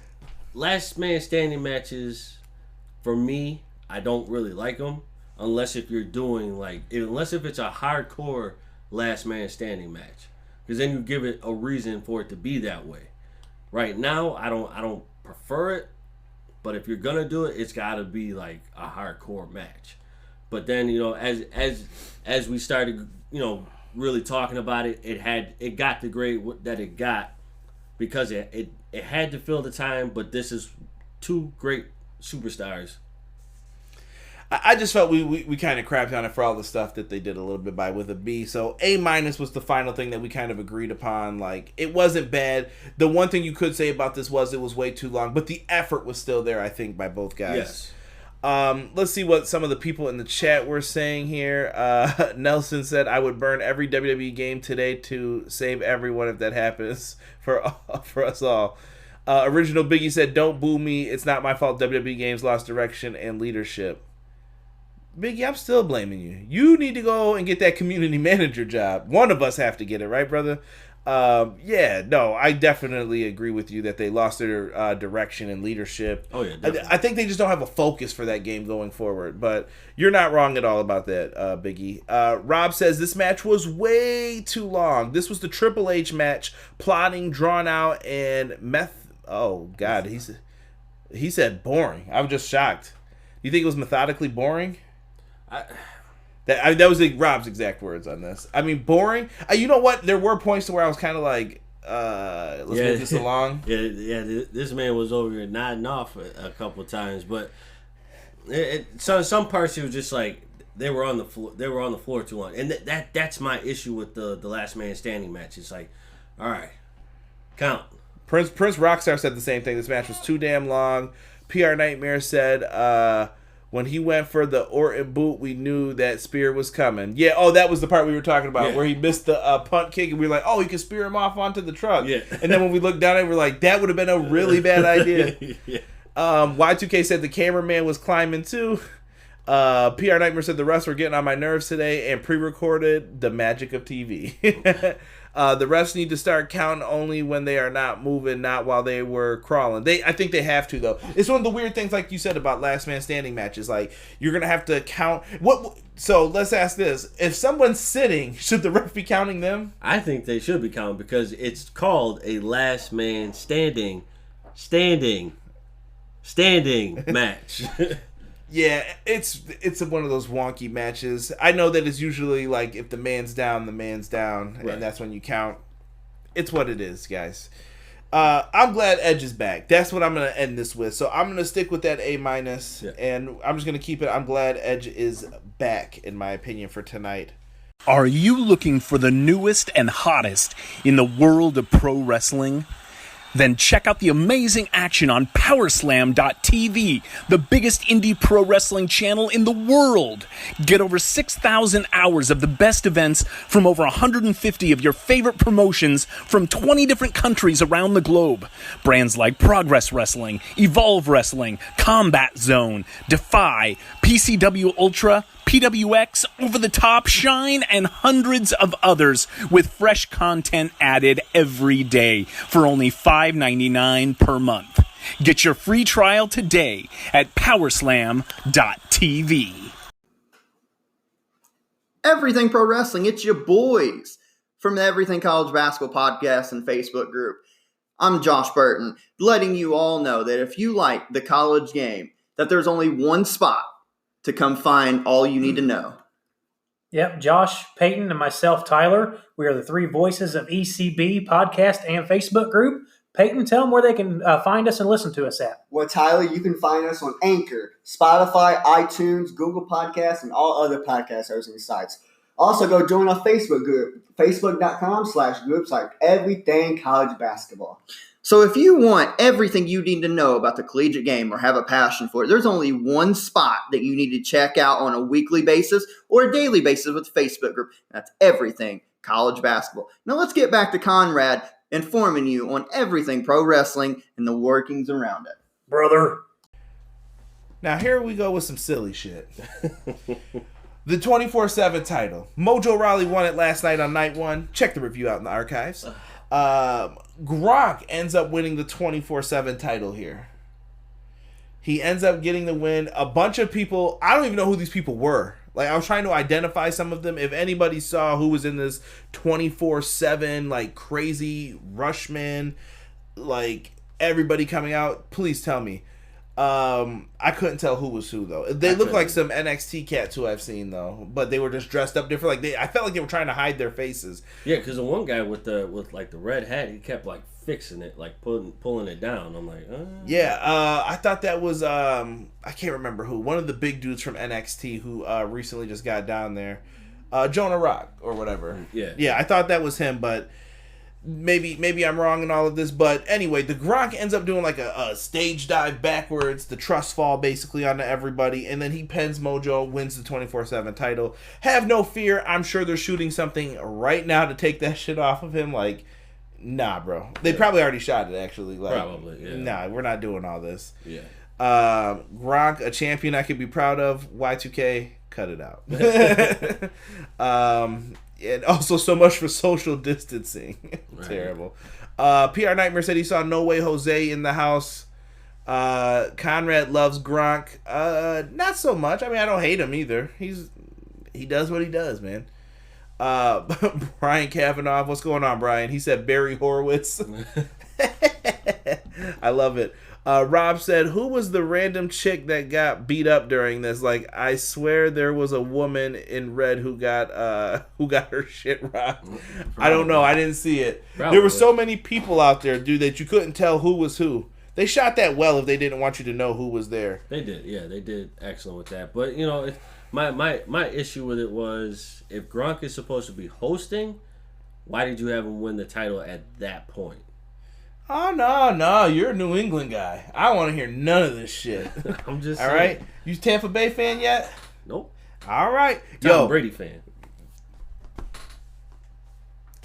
last man standing matches. For me, I don't really like them unless if you're doing unless if it's a hardcore last man standing match, because then you give it a reason for it to be that way. Right now, I don't prefer it, but if you're gonna do it, it's got to be like a hardcore match. But then as we started really talking about it, it got the grade that it got because it had to fill the time. But this is two great superstars. I just felt we kind of crapped on it for all the stuff that they did a little bit by with a B. So A- was the final thing that we kind of agreed upon. Like, it wasn't bad. The one thing you could say about this was it was way too long, but the effort was still there, I think, by both guys. Yes. Let's see what some of the people in the chat were saying here. Nelson said, I would burn every WWE game today to save everyone if that happens for us all. Original Biggie said, don't boo me. It's not my fault WWE games lost direction and leadership. Biggie, I'm still blaming you. You need to go and get that community manager job. One of us have to get it, right, brother? I definitely agree with you that they lost their direction and leadership. Oh, yeah, definitely. I think they just don't have a focus for that game going forward. But you're not wrong at all about that, Biggie. Rob says this match was way too long. This was the Triple H match, plotting, drawn out, and Oh, God. He said boring. I was just shocked. You think it was methodically boring? That was Rob's exact words on this. I mean, boring. You know what? There were points to where I was kind of like, let's move this along. Yeah. This man was over here nodding off a couple of times, but some parts he was just like they were on the floor. They were on the floor too long, and that's my issue with the last man standing match. It's like, all right, count. Prince Rockstar said the same thing. This match was too damn long. PR Nightmare said, when he went for the Orton boot, we knew that spear was coming. Yeah, that was the part we were talking about, where he missed the punt kick, and we were like, he could spear him off onto the truck. Yeah. And then when we looked down at it, we're like, that would have been a really bad idea. Yeah. Y2K said the cameraman was climbing too. PR Nightmare said the refs were getting on my nerves today and pre-recorded the magic of TV. The refs need to start counting only when they are not moving, not while they were crawling. I think they have to, though. It's one of the weird things, like you said, about last man standing matches. Like, you're going to have to count. So let's ask this. If someone's sitting, should the ref be counting them? I think they should be counting because it's called a last man standing match. Yeah, it's one of those wonky matches. I know that it's usually like if the man's down, right. And that's when you count. It's what it is, guys. I'm glad Edge is back. That's what I'm going to end this with. So I'm going to stick with that A-, and I'm just going to keep it. I'm glad Edge is back, in my opinion, for tonight. Are you looking for the newest and hottest in the world of pro wrestling? Then check out the amazing action on Powerslam.tv, the biggest indie pro wrestling channel in the world. Get over 6,000 hours of the best events from over 150 of your favorite promotions from 20 different countries around the globe. Brands like Progress Wrestling, Evolve Wrestling, Combat Zone, Defy, PCW Ultra, PWX, Over the Top, Shine, and hundreds of others with fresh content added every day for only $5.99 per month. Get your free trial today at Powerslam.tv. Everything Pro Wrestling, it's your boys from the Everything College Basketball Podcast and Facebook group. I'm Josh Burton, letting you all know that if you like the college game, that there's only one spot to come find all you need to know. Yep, Josh, Peyton, and myself, Tyler. We are the three voices of ECB podcast and Facebook group. Peyton, tell them where they can find us and listen to us at. Well, Tyler, you can find us on Anchor, Spotify, iTunes, Google Podcasts, and all other podcast hosting sites. Also, go join our Facebook group, facebook.com/groups like everything college basketball. So if you want everything you need to know about the collegiate game or have a passion for it, there's only one spot that you need to check out on a weekly basis or a daily basis with the Facebook group. That's everything college basketball. Now let's get back to Conrad informing you on everything pro wrestling and the workings around it. Brother. Now here we go with some silly shit. The 24/7 title. Mojo Rawley won it last night on night one. Check the review out in the archives. Gronk ends up winning the 24/7 title here. He ends up getting the win. A bunch of people, I don't even know who these people were. Like, I was trying to identify some of them. If anybody saw who was in this 24/7, like, crazy Rushman, like, everybody coming out, please tell me. I couldn't tell who was who, though. They look like some NXT cats who I've seen, though, but they were just dressed up different. Like, I felt like they were trying to hide their faces. Yeah, because the one guy with the red hat, he kept like fixing it, like pulling it down. I'm like, Yeah, I thought that was I can't remember who. One of the big dudes from NXT who recently just got down there, Jonah Rock or whatever. Yeah, I thought that was him, but maybe I'm wrong in all of this. But anyway, the Gronk ends up doing like a stage dive backwards, the trust fall basically onto everybody, and then he pins Mojo, wins the 24/7 title. Have no fear, I'm sure they're shooting something right now to take that shit off of him. Like, nah, bro. They probably already shot it, actually. Like, probably, yeah. Nah, we're not doing all this. Yeah. Gronk, a champion I could be proud of. Y2K, cut it out. And also so much for social distancing. Right. Terrible. PR Nightmare said he saw No Way Jose in the house. Conrad loves Gronk. Not so much. I mean, I don't hate him either. He does what he does, man. Brian Kavanaugh, what's going on, Brian? He said Barry Horowitz. I love it. Rob said, who was the random chick that got beat up during this? Like, I swear there was a woman in red who got her shit rocked. I don't know. I didn't see it. Probably. There were so many people out there, dude, that you couldn't tell who was who. They shot that well if they didn't want you to know who was there. They did. Yeah, they did excellent with that. But, you know, my issue with it was, if Gronk is supposed to be hosting, why did you have him win the title at that point? Oh, no, you're a New England guy. I want to hear none of this shit. I'm just all saying. right? You Tampa Bay fan yet? Nope. All right. Tom Brady fan.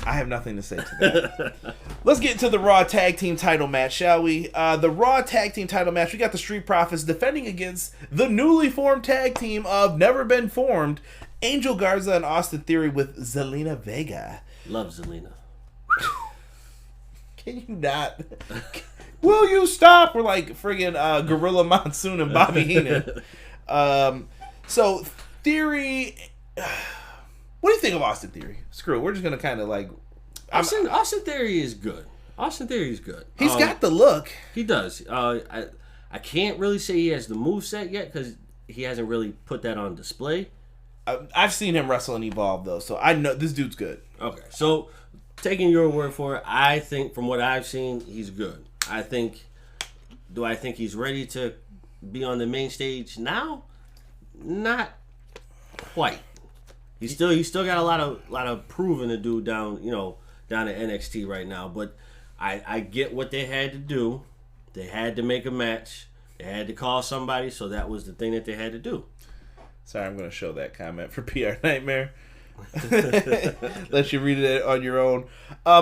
I have nothing to say to that. Let's get to the Raw Tag Team title match, shall we? The Raw Tag Team title match, we got the Street Profits defending against the newly formed tag team of Never Been Formed, Angel Garza and Austin Theory with Zelina Vega. Love Zelina. Can you not? Will you stop? We're like friggin' Gorilla Monsoon and Bobby Heenan. So, Theory... What do you think of Austin Theory? Screw it. We're just going to kind of like... Austin Theory is good. Austin Theory is good. He's got the look. He does. I can't really say he has the moveset yet because he hasn't really put that on display. I've seen him wrestle and evolve, though, so I know this dude's good. Okay, so taking your word for it, I think from what I've seen, he's good. Do I think he's ready to be on the main stage now? Not quite. He's still got a lot of proving to do down at NXT right now. But I get what they had to do. They had to make a match. They had to call somebody, so that was the thing that they had to do. Sorry, I'm going to show that comment for PR Nightmare. Let you read it on your own.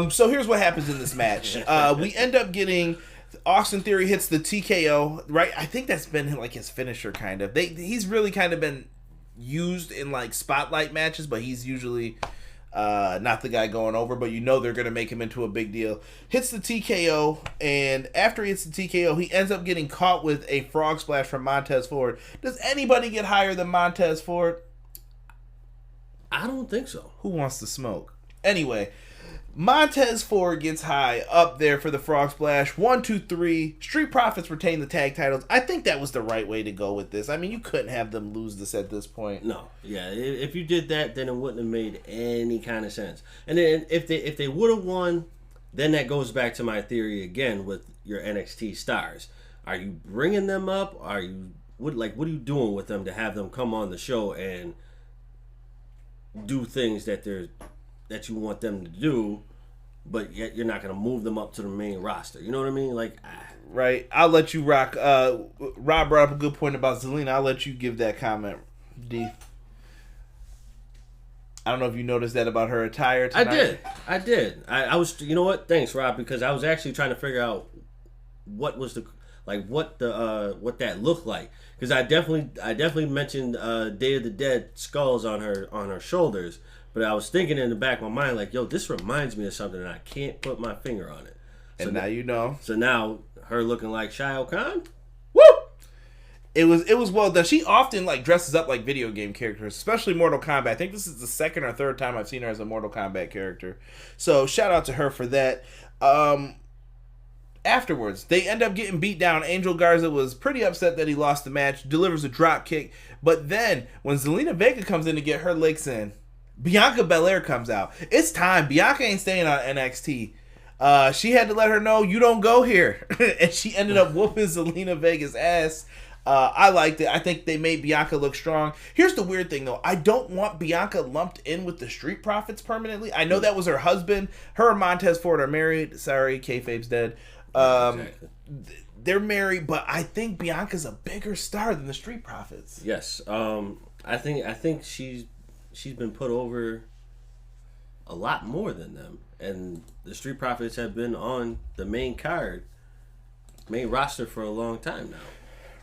So here's what happens in this match. We end up getting Austin Theory hits the TKO, right? I think that's been like his finisher, kind of. He's really kind of been used in like spotlight matches, but he's usually not the guy going over, but they're going to make him into a big deal. Hits the TKO, and after he hits the TKO, he ends up getting caught with a frog splash from Montez Ford. Does anybody get higher than Montez Ford? I don't think so. Who wants to smoke? Anyway, Montez Ford gets high up there for the Frog Splash. 1, 2, 3. Street Profits retain the tag titles. I think that was the right way to go with this. I mean, you couldn't have them lose this at this point. No, yeah. If you did that, then it wouldn't have made any kind of sense. And then if they would have won, then that goes back to my theory again with your NXT stars. Are you bringing them up? What are you doing with them to have them come on the show and do things that you want them to do, but yet you're not going to move them up to the main roster? You know what I mean? Right. I'll let you rock. Rob brought up a good point about Zelina. I'll let you give that comment, D. I don't know if you noticed that about her attire tonight. I did. I was, you know what? Thanks, Rob, because I was actually trying to figure out what that looked like, because I definitely mentioned Day of the Dead skulls on her shoulders, but I was thinking in the back of my mind, like, yo, this reminds me of something and I can't put my finger on it. So and now you know. So now her looking like Shia Khan. Woo! It was well done. She often dresses up like video game characters, especially Mortal Kombat. I think this is the second or third time I've seen her as a Mortal Kombat character. So shout out to her for that. Afterwards, they end up getting beat down. Angel Garza was pretty upset that he lost the match, delivers a drop kick. But then, when Zelina Vega comes in to get her licks in, Bianca Belair comes out. It's time. Bianca ain't staying on NXT. She had to let her know, you don't go here. And she ended up whooping Zelina Vega's ass. I liked it. I think they made Bianca look strong. Here's the weird thing, though. I don't want Bianca lumped in with the Street Profits permanently. I know that was her husband. Her and Montez Ford are married. Sorry, kayfabe's dead. Exactly. They're married, but I think Bianca's a bigger star than the Street Profits. Yes. I think she's been put over a lot more than them, and the Street Profits have been on the main roster for a long time now.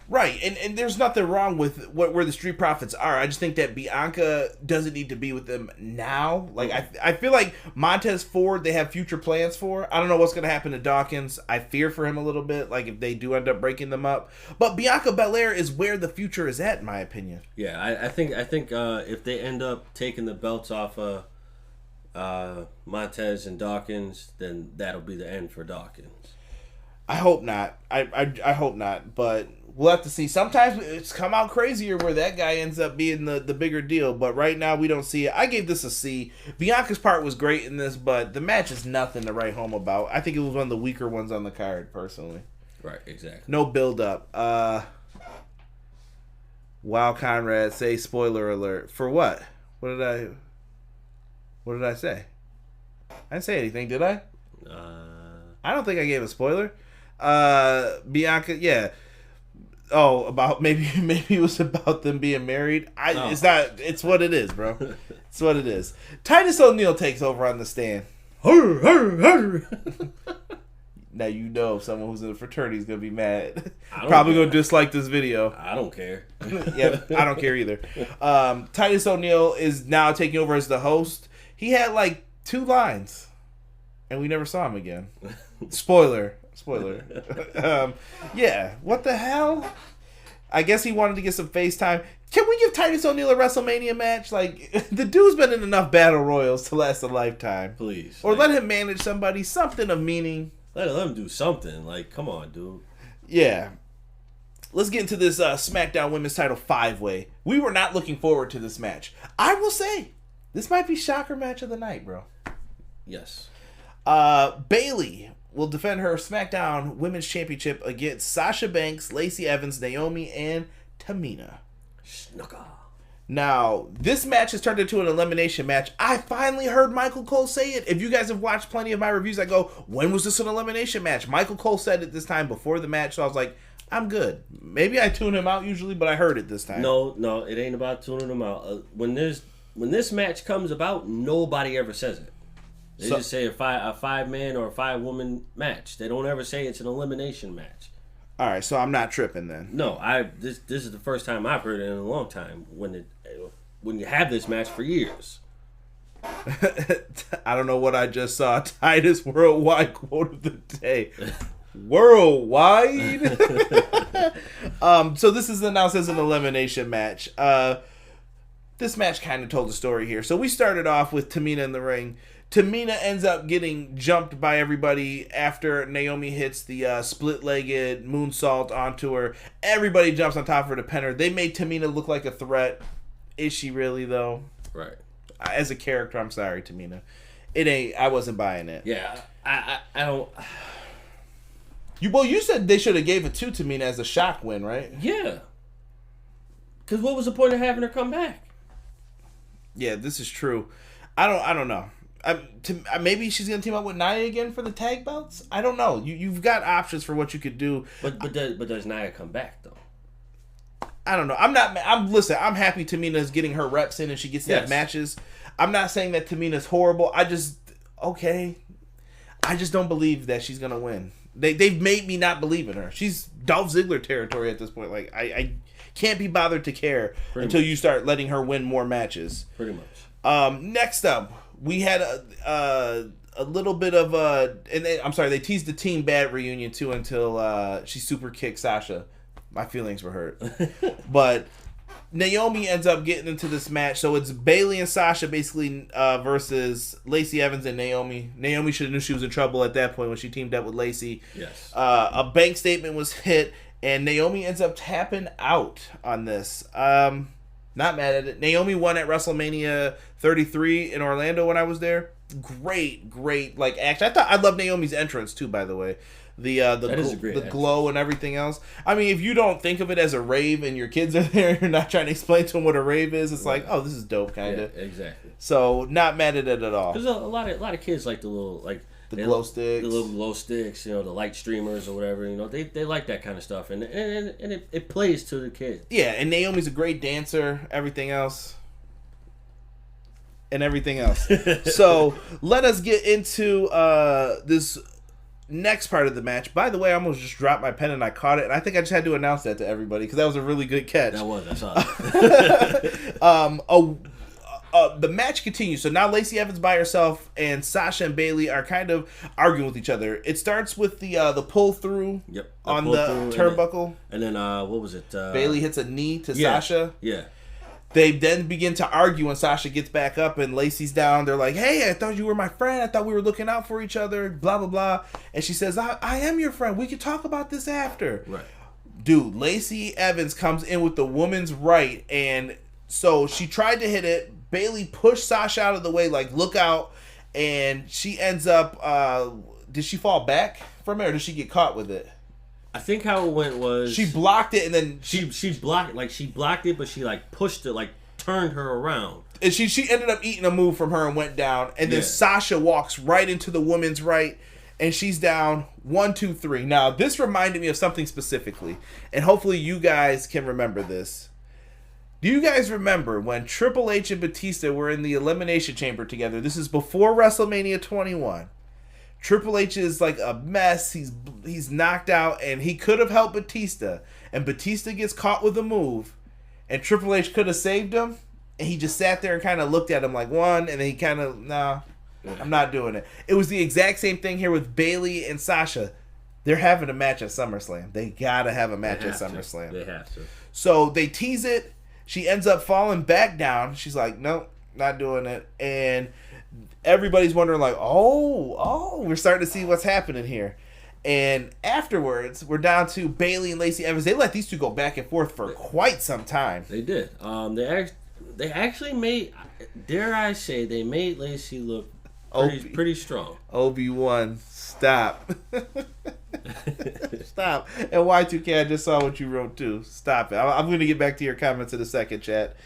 Right, and there's nothing wrong with where the Street Profits are. I just think that Bianca doesn't need to be with them now. I feel like Montez Ford, they have future plans for. I don't know what's going to happen to Dawkins. I fear for him a little bit, if they do end up breaking them up. But Bianca Belair is where the future is at, in my opinion. Yeah, I think if they end up taking the belts off Montez and Dawkins, then that'll be the end for Dawkins. I hope not. I hope not, but we'll have to see. Sometimes it's come out crazier where that guy ends up being the bigger deal, but right now we don't see it. I gave this a C. Bianca's part was great in this, but the match is nothing to write home about. I think it was one of the weaker ones on the card, personally. Right, exactly. No build-up. Wow, Conrad, say spoiler alert. For what? What did I say? I didn't say anything, did I? I don't think I gave a spoiler. Bianca, yeah. Oh, about maybe it was about them being married. It's not. It's what it is, bro. It's what it is. Titus O'Neil takes over on the stand. Now you know someone who's in the fraternity is gonna be mad. Probably gonna dislike this video. I don't care. Yeah, I don't care either. Titus O'Neil is now taking over as the host. He had 2 lines, and we never saw him again. Spoiler. Yeah, what the hell? I guess he wanted to get some FaceTime. Can we give Titus O'Neil a WrestleMania match? The dude's been in enough battle royals to last a lifetime. Please. Or let him manage somebody, something of meaning. Let him do something. Come on, dude. Yeah. Let's get into this SmackDown Women's Title 5-way. We were not looking forward to this match. I will say, this might be shocker match of the night, bro. Yes. Bayley will defend her SmackDown Women's Championship against Sasha Banks, Lacey Evans, Naomi, and Tamina. Snooker. Now, this match has turned into an elimination match. I finally heard Michael Cole say it. If you guys have watched plenty of my reviews, I go, when was this an elimination match? Michael Cole said it this time before the match, so I was like, I'm good. Maybe I tune him out usually, but I heard it this time. No, it ain't about tuning him out. When this match comes about, nobody ever says it. They just say a 5-man or a 5-woman match. They don't ever say it's an elimination match. All right, so I'm not tripping then. No, this is the first time I've heard it in a long time. When you have this match for years. I don't know what I just saw. Titus Worldwide quote of the day. Worldwide. So this is announced as an elimination match. this match kind of told the story here. So we started off with Tamina in the ring. Tamina ends up getting jumped by everybody after Naomi hits the split-legged moonsault onto her. Everybody jumps on top of her to pin her. They made Tamina look like a threat. Is she really, though? Right. As a character, I'm sorry, Tamina. It ain't. I wasn't buying it. Yeah, I don't... You said they should have gave it to Tamina as a shock win, right? Yeah. Because what was the point of having her come back? Yeah, this is true. I don't know. Maybe she's gonna team up with Nia again for the tag belts. I don't know. You've got options for what you could do. But does Nia come back though? I don't know. I'm happy Tamina's getting her reps in and she gets to have matches. I'm not saying that Tamina's horrible. I just don't believe that she's gonna win. They've made me not believe in her. She's Dolph Ziggler territory at this point. Like I can't be bothered to care until you start letting her win more matches. Pretty much. Next up, we had a little bit of they teased the Team Bad reunion too until she super kicked Sasha. My feelings were hurt. But Naomi ends up getting into this match. So it's Bayley and Sasha basically versus Lacey Evans and Naomi. Naomi should have knew she was in trouble at that point when she teamed up with Lacey. Yes. A bank statement was hit and Naomi ends up tapping out on this. Not mad at it. Naomi won at WrestleMania 33 in Orlando when I was there. Great action. I love Naomi's entrance too, by the way. The glow and everything else. I mean, if you don't think of it as a rave and your kids are there, you're not trying to explain to them what a rave is. It's like, oh, this is dope, kind of. Yeah, exactly. So not mad at it at all. Because a lot of kids like the little glow sticks, the little glow sticks, the light streamers or whatever. They like that kind of stuff, and it plays to the kids. Yeah, and Naomi's a great dancer. Everything else. So let us get into this next part of the match. By the way, I almost just dropped my pen and I caught it, and I think I just had to announce that to everybody because that was a really good catch. I saw it. The match continues. So now Lacey Evans by herself and Sasha and Bayley are kind of arguing with each other. It starts with the pull through on the turnbuckle. And then what was it? Bayley hits a knee to Sasha. Yeah. They then begin to argue when Sasha gets back up and Lacey's down. They're like, hey, I thought you were my friend. I thought we were looking out for each other, blah, blah, blah. And she says, I am your friend. We could talk about this after. Right. Dude, Lacey Evans comes in with the woman's right. And so she tried to hit it. Bayley pushed Sasha out of the way, like, look out. And she ends up, did she fall back from it or did she get caught with it? I think how it went was she blocked it and then she blocked it, but she pushed it, turned her around. And she ended up eating a move from her and went down. And then Sasha walks right into the woman's right and she's down 1, 2, 3. Now this reminded me of something specifically, and hopefully you guys can remember this. Do you guys remember when Triple H and Batista were in the Elimination Chamber together? This is before WrestleMania 21. Triple H is like a mess. He's knocked out, and he could have helped Batista. And Batista gets caught with a move, and Triple H could have saved him. And he just sat there and kind of looked at him like one, and then he kind of, nah, I'm not doing it. It was the exact same thing here with Bayley and Sasha. They're having a match at SummerSlam. They gotta have a match at SummerSlam. They have to. So they tease it. She ends up falling back down. She's like, nope, not doing it. And everybody's wondering like, oh, we're starting to see what's happening here. And afterwards, we're down to Bayley and Lacey Evans. They let these two go back and forth for quite some time. They did. They actually made, dare I say, they made Lacey look pretty strong. Obi-Wan, stop. Stop. And Y2K, I just saw what you wrote too. Stop it. I'm going to get back to your comments in a second, chat.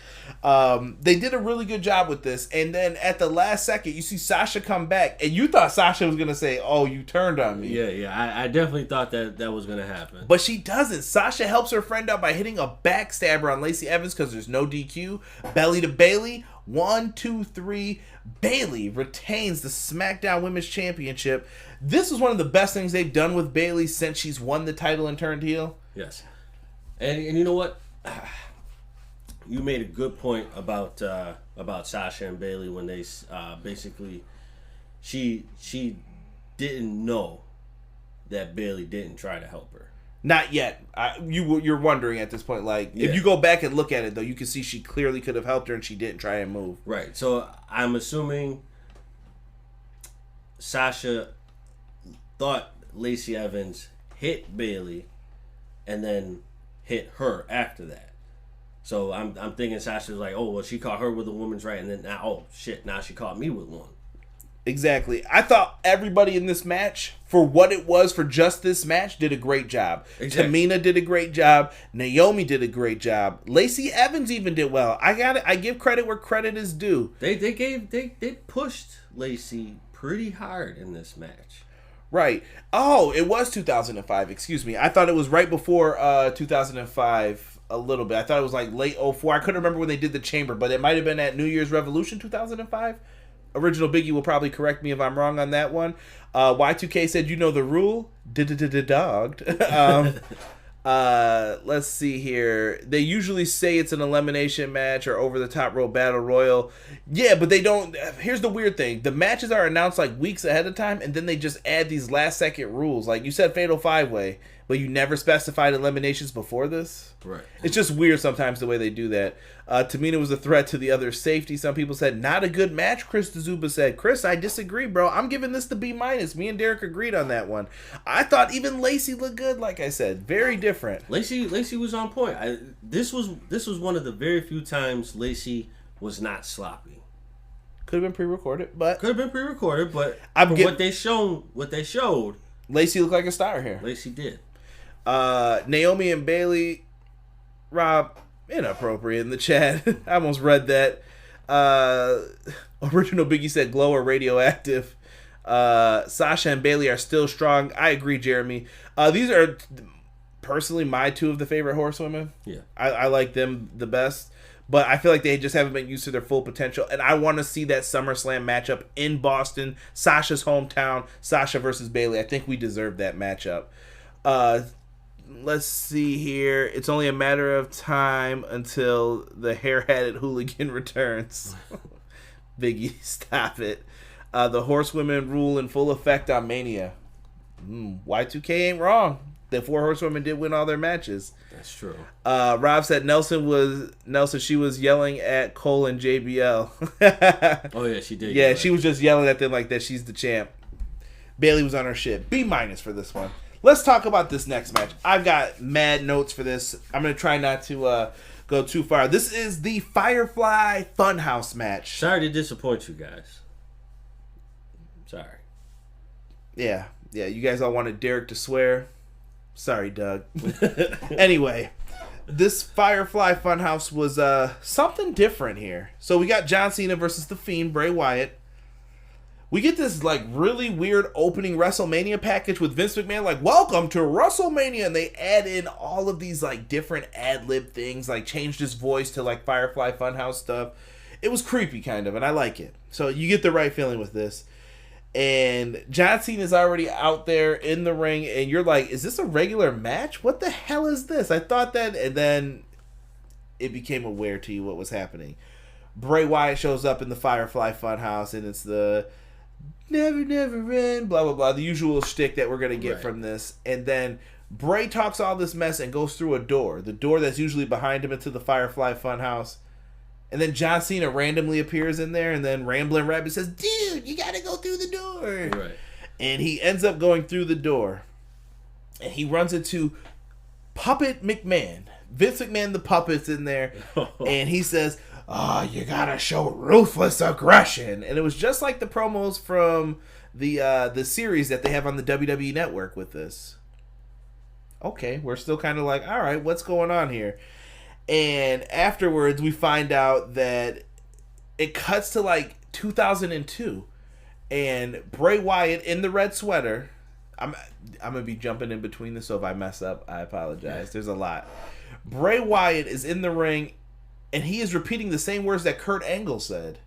They did a really good job with this. And then at the last second, you see Sasha come back. And you thought Sasha was going to say, oh, you turned on me. Yeah. I definitely thought that was going to happen. But she doesn't. Sasha helps her friend out by hitting a backstabber on Lacey Evans because there's no DQ. Belly to Bayley. 1, 2, 3. Bayley retains the SmackDown Women's Championship. This is one of the best things they've done with Bayley since she's won the title and turned heel. Yes. And you know what? You made a good point about Sasha and Bayley when they basically she didn't know that Bayley didn't try to help her. Not yet. You're wondering at this point, like, if you go back and look at it, though, you can see she clearly could have helped her and she didn't try and move. Right. So I'm assuming Sasha thought Lacey Evans hit Bayley and then hit her after that. So I'm thinking Sasha was like, oh, well, she caught her with a woman's right, and then now, oh, shit, now she caught me with one. Exactly. I thought everybody in this match, for what it was for just this match, did a great job. Exactly. Tamina did a great job. Naomi did a great job. Lacey Evans even did well. I give credit where credit is due. They pushed Lacey pretty hard in this match. Right. Oh, it was 2005. Excuse me. I thought it was right before 2005 a little bit. I thought it was like late 04. I couldn't remember when they did the Chamber, but it might have been at New Year's Revolution 2005. Original Biggie will probably correct me if I'm wrong on that one. Y2K said, you know the rule? Dogged. Let's see here. They usually say it's an elimination match or over-the-top rope battle royal. Yeah, but they don't. Here's the weird thing. The matches are announced like weeks ahead of time, and then they just add these last-second rules. Like you said, Fatal 5-Way, but you never specified eliminations before this. Right. It's just weird sometimes the way they do that. Tamina was a threat to the other safety. Some people said, not a good match, Chris DeZuba said. Chris, I disagree, bro. I'm giving this the B-. Me and Derek agreed on that one. I thought even Lacey looked good, like I said. Very different. Lacey was on point. This was one of the very few times Lacey was not sloppy. Could have been pre-recorded, but... what they showed... Lacey looked like a star here. Lacey did. Naomi and Bayley... Rob... Inappropriate in the chat. I almost read that. Original Biggie said glow or radioactive. Sasha and Bayley are still strong. I agree, Jeremy. These are personally my two of the favorite horsewomen. Yeah. I like them the best. But I feel like they just haven't been used to their full potential. And I want to see that SummerSlam matchup in Boston. Sasha's hometown. Sasha versus Bayley. I think we deserve that matchup. Let's see here. It's only a matter of time until the hair-hatted hooligan returns. Biggie, stop it. The horsewomen rule in full effect on Mania. Y2K ain't wrong. The 4 horsewomen did win all their matches. That's true. Rob said Nelson, she was yelling at Cole and JBL. Oh, yeah, she did. Yeah, she was just yelling at them like that she's the champ. Bayley was on her shit. B- for this one. Let's talk about this next match. I've got mad notes for this. I'm going to try not to go too far. This is the FireFly Funhouse match. Sorry to disappoint you guys. Sorry. Yeah, you guys all wanted Derek to swear. Sorry, Doug. Anyway, this FireFly Funhouse was something different here. So we got John Cena versus The Fiend, Bray Wyatt. We get this like really weird opening WrestleMania package with Vince McMahon like, welcome to WrestleMania, and they add in all of these like different ad-lib things, like changed his voice to like Firefly Funhouse stuff. It was creepy kind of, and I like it. So you get the right feeling with this. And John Cena is already out there in the ring, and you're like, is this a regular match? What the hell is this? I thought that, and then it became aware to you what was happening. Bray Wyatt shows up in the Firefly Funhouse, and it's the never end, blah, blah, blah, the usual shtick that we're going to get from this. And then Bray talks all this mess and goes through a door, the door that's usually behind him into the Firefly Funhouse. And then John Cena randomly appears in there, and then Ramblin' Rabbit says, dude, you got to go through the door. Right. And he ends up going through the door, and he runs into Puppet McMahon. Vince McMahon, the puppet's in there, and he says, you gotta show ruthless aggression. And it was just like the promos from the series that they have on the WWE Network with this. Okay, we're still kind of like, all right, what's going on here? And afterwards, we find out that it cuts to like 2002, and Bray Wyatt in the red sweater. I'm gonna be jumping in between this, so if I mess up, I apologize. There's a lot. Bray Wyatt is in the ring, and he is repeating the same words that Kurt Angle said.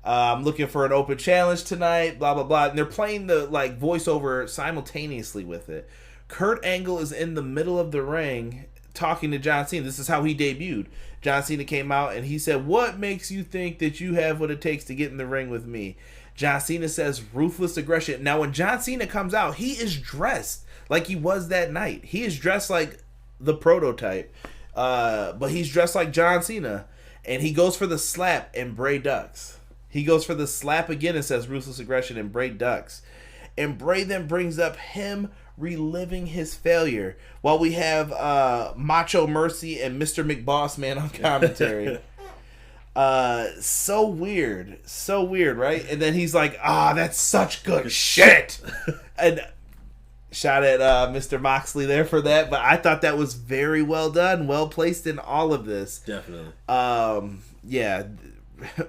I'm looking for an open challenge tonight, blah, blah, blah. And they're playing the like voiceover simultaneously with it. Kurt Angle is in the middle of the ring talking to John Cena. This is how he debuted. John Cena came out and he said, "What makes you think that you have what it takes to get in the ring with me?" John Cena says, "Ruthless aggression." Now, when John Cena comes out, he is dressed like he was that night. He is dressed like the prototype, but he's dressed like John Cena. And he goes for the slap, and Bray ducks. He goes for the slap again and says, "Ruthless aggression," and Bray ducks. And Bray then brings up him reliving his failure while we have Macho Mercy and Mr. McBossman on commentary. So weird, right? And then he's like, that's such good shit. And shout at Mr. Moxley there for that, but I thought that was very well done, well placed in all of this. Definitely. Yeah.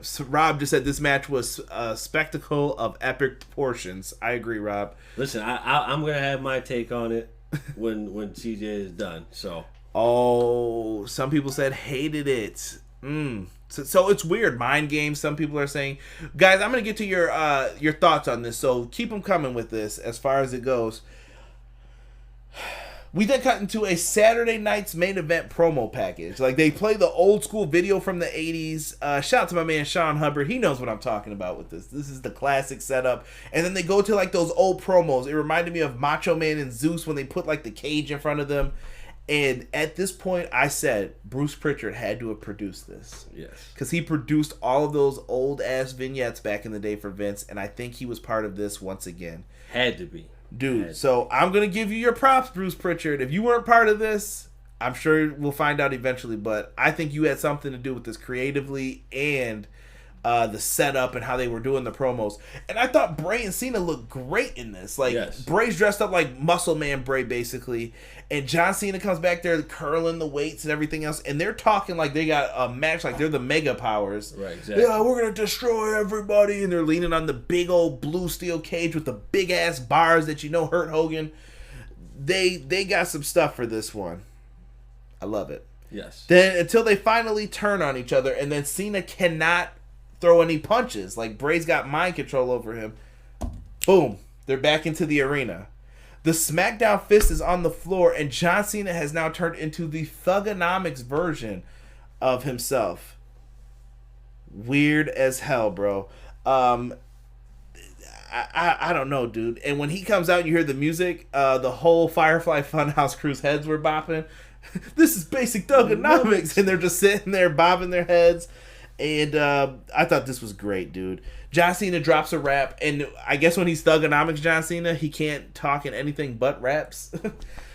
So Rob just said this match was a spectacle of epic proportions. I agree, Rob. Listen, I'm gonna have my take on it when CJ is done. So. Oh, some people said hated it. So it's weird. Mind games. Some people are saying, guys, I'm gonna get to your thoughts on this. So keep them coming with this as far as it goes. We then cut into a Saturday night's main event promo package. Like, they play the old school video from the 80s. Shout out to my man Sean Hubbard. He knows what I'm talking about with this. This is the classic setup. And then they go to, like, those old promos. It reminded me of Macho Man and Zeus when they put, like, the cage in front of them. And at this point, I said Bruce Pritchard had to have produced this. Yes. Because he produced all of those old-ass vignettes back in the day for Vince. And I think he was part of this once again. Had to be. Dude, so I'm going to give you your props, Bruce Pritchard. If you weren't part of this, I'm sure we'll find out eventually, but I think you had something to do with this creatively and the setup and how they were doing the promos. And I thought Bray and Cena looked great in this. Like, yes. Bray's dressed up like Muscle Man Bray, basically, and John Cena comes back there curling the weights and everything else, and they're talking like they got a match, like they're the Mega Powers. Right, exactly. Yeah, we're going to destroy everybody, and they're leaning on the big old blue steel cage with the big-ass bars that you know hurt Hogan. They got some stuff for this one. I love it. Yes. Then, until they finally turn on each other, and then Cena cannot throw any punches. Like, Bray's got mind control over him. Boom. They're back into the arena. The SmackDown fist is on the floor, and John Cena has now turned into the Thugonomics version of himself. Weird as hell, bro. I don't know, dude. And when he comes out, you hear the music. The whole Firefly Funhouse crew's heads were bopping. This is basic Thugonomics, and they're just sitting there bobbing their heads. And I thought this was great, dude. John Cena drops a rap, and I guess when he's Thugonomics John Cena, he can't talk in anything but raps.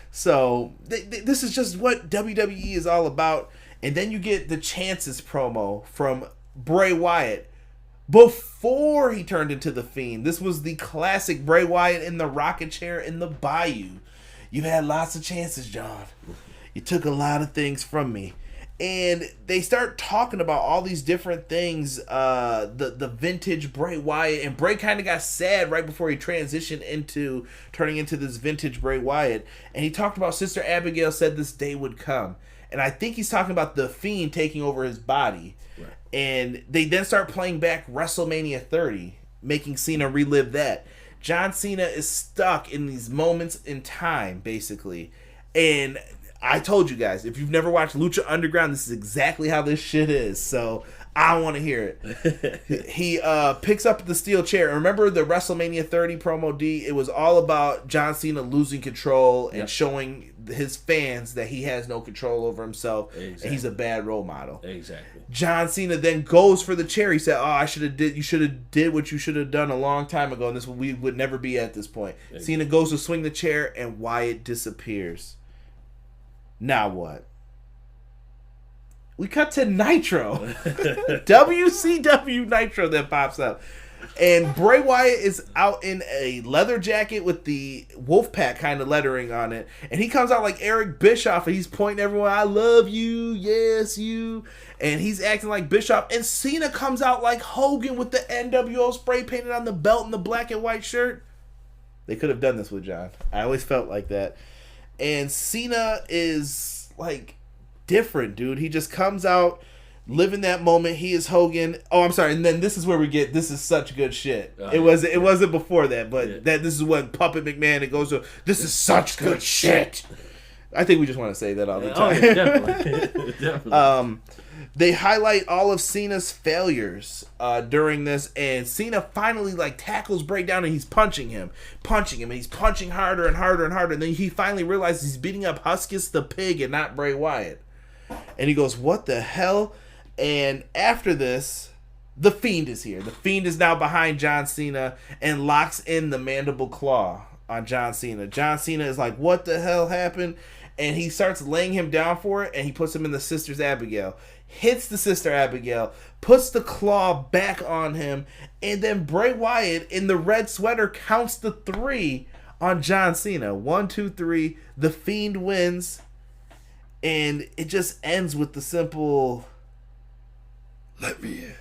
So this is just what WWE is all about. And then you get the Chances promo from Bray Wyatt before he turned into the Fiend. This was the classic Bray Wyatt in the rocket chair in the bayou. You've had lots of chances, John. You took a lot of things from me. And they start talking about all these different things, the vintage Bray Wyatt, and Bray kind of got sad right before he transitioned into turning into this vintage Bray Wyatt, and he talked about Sister Abigail said this day would come, and I think he's talking about the Fiend taking over his body, right. And they then start playing back WrestleMania 30, making Cena relive that. John Cena is stuck in these moments in time, basically, and I told you guys, if you've never watched Lucha Underground, this is exactly how this shit is. So I want to hear it. He picks up the steel chair. Remember the WrestleMania 30 promo, D? It was all about John Cena losing control and showing his fans that he has no control over himself. Exactly. And he's a bad role model. Exactly. John Cena then goes for the chair. He said, you should have did what you should have done a long time ago, and we would never be at this point. Exactly. Cena goes to swing the chair, and Wyatt disappears. Now what? We cut to Nitro. WCW Nitro that pops up. And Bray Wyatt is out in a leather jacket with the Wolfpack kind of lettering on it. And he comes out like Eric Bischoff, and he's pointing everyone, I love you, yes, you. And he's acting like Bischoff. And Cena comes out like Hogan with the NWO spray painted on the belt and the black and white shirt. They could have done this with John. I always felt like that. And Cena is, like, different, dude. He just comes out, living that moment. He is Hogan. Oh, I'm sorry. And then this is where we get, this is such good shit. It wasn't before that, but this is when Puppet McMahon, it goes to, this is such good shit. I think we just want to say that all the time. Oh, yeah, definitely. Definitely. They highlight all of Cena's failures during this, and Cena finally tackles Bray down, and he's punching him, and he's punching harder and harder and harder, and then he finally realizes he's beating up Huskus the Pig and not Bray Wyatt. And he goes, what the hell? And after this, the Fiend is here. The Fiend is now behind John Cena and locks in the mandible claw on John Cena. John Cena is like, what the hell happened? And he starts laying him down for it, and he puts him in the Sister's Abigail. Hits the Sister Abigail, puts the claw back on him, and then Bray Wyatt in the red sweater counts the 3 on John Cena. 1, 2, 3. The Fiend wins, and it just ends with the simple, let me in.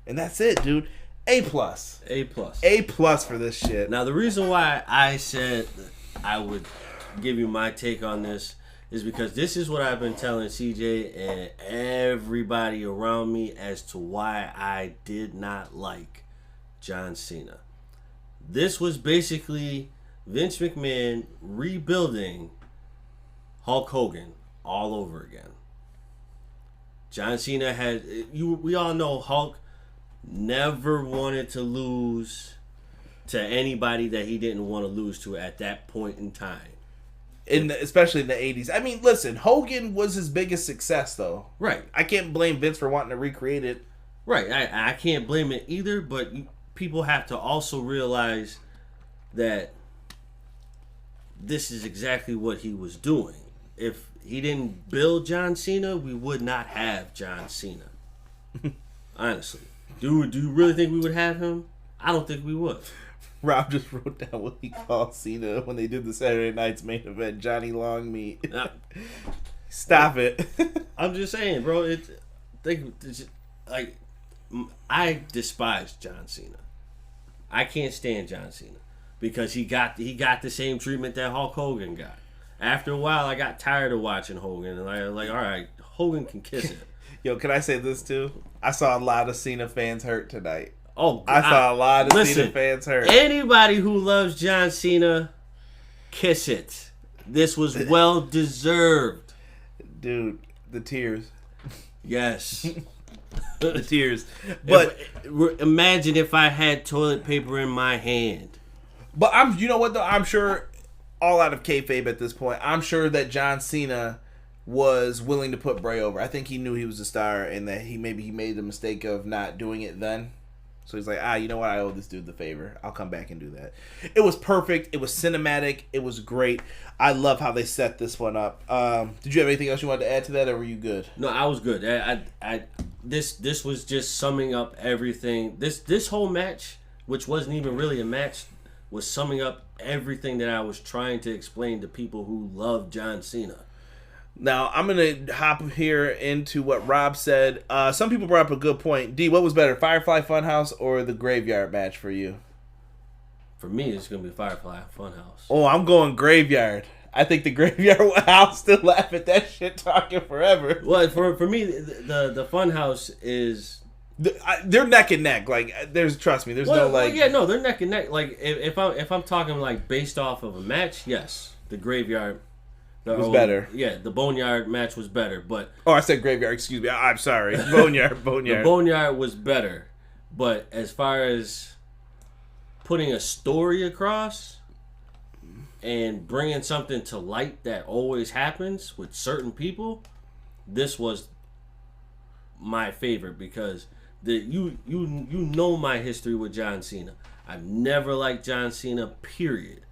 And that's it, dude. A+. A+. A+ for this shit. Now, the reason why I said I would give you my take on this is because this is what I've been telling CJ and everybody around me as to why I did not like John Cena. This was basically Vince McMahon rebuilding Hulk Hogan all over again. John Cena had, we all know Hulk never wanted to lose to anybody that he didn't want to lose to at that point in time. Especially in the 80s. I mean, listen, Hogan was his biggest success, though. Right. I can't blame Vince for wanting to recreate it. Right. I can't blame it either, but people have to also realize that this is exactly what he was doing. If he didn't build John Cena, we would not have John Cena. Honestly. Do you really think we would have him? I don't think we would. Rob just wrote down what he called Cena when they did the Saturday night's main event, Johnny Long Meat. Stop it. I'm just saying, bro. I despise John Cena. I can't stand John Cena because he got the same treatment that Hulk Hogan got. After a while, I got tired of watching Hogan, and all right, Hogan can kiss it. Yo, can I say this too? I saw a lot of Cena fans hurt tonight. Oh, I saw a lot of Cena fans hurt. Anybody who loves John Cena, kiss it. This was well deserved. Dude, the tears. Yes. The tears. But imagine if I had toilet paper in my hand. But you know what though? I'm sure, all out of kayfabe at this point, I'm sure that John Cena was willing to put Bray over. I think he knew he was a star and that he made the mistake of not doing it then. So he's like, you know what? I owe this dude the favor. I'll come back and do that. It was perfect. It was cinematic. It was great. I love how they set this one up. Did you have anything else you wanted to add to that, or were you good? No, I was good. This was just summing up everything. This whole match, which wasn't even really a match, was summing up everything that I was trying to explain to people who love John Cena. Now, I'm going to hop here into what Rob said. Some people brought up a good point. D, what was better, Firefly Funhouse or the Graveyard match for you? For me, it's going to be Firefly Funhouse. Oh, I'm going Graveyard. I think the Graveyard, I'll still laugh at that shit talking forever. Well, for me, the Funhouse is... They're neck and neck. Trust me, there's no they're neck and neck. Like, if I'm talking, based off of a match, yes, the Graveyard... was better. Yeah, the Boneyard match was better, but... Oh, I said Graveyard, excuse me. I'm sorry. Boneyard. The Boneyard was better, but as far as putting a story across and bringing something to light that always happens with certain people, this was my favorite because you know my history with John Cena. I've never liked John Cena, period.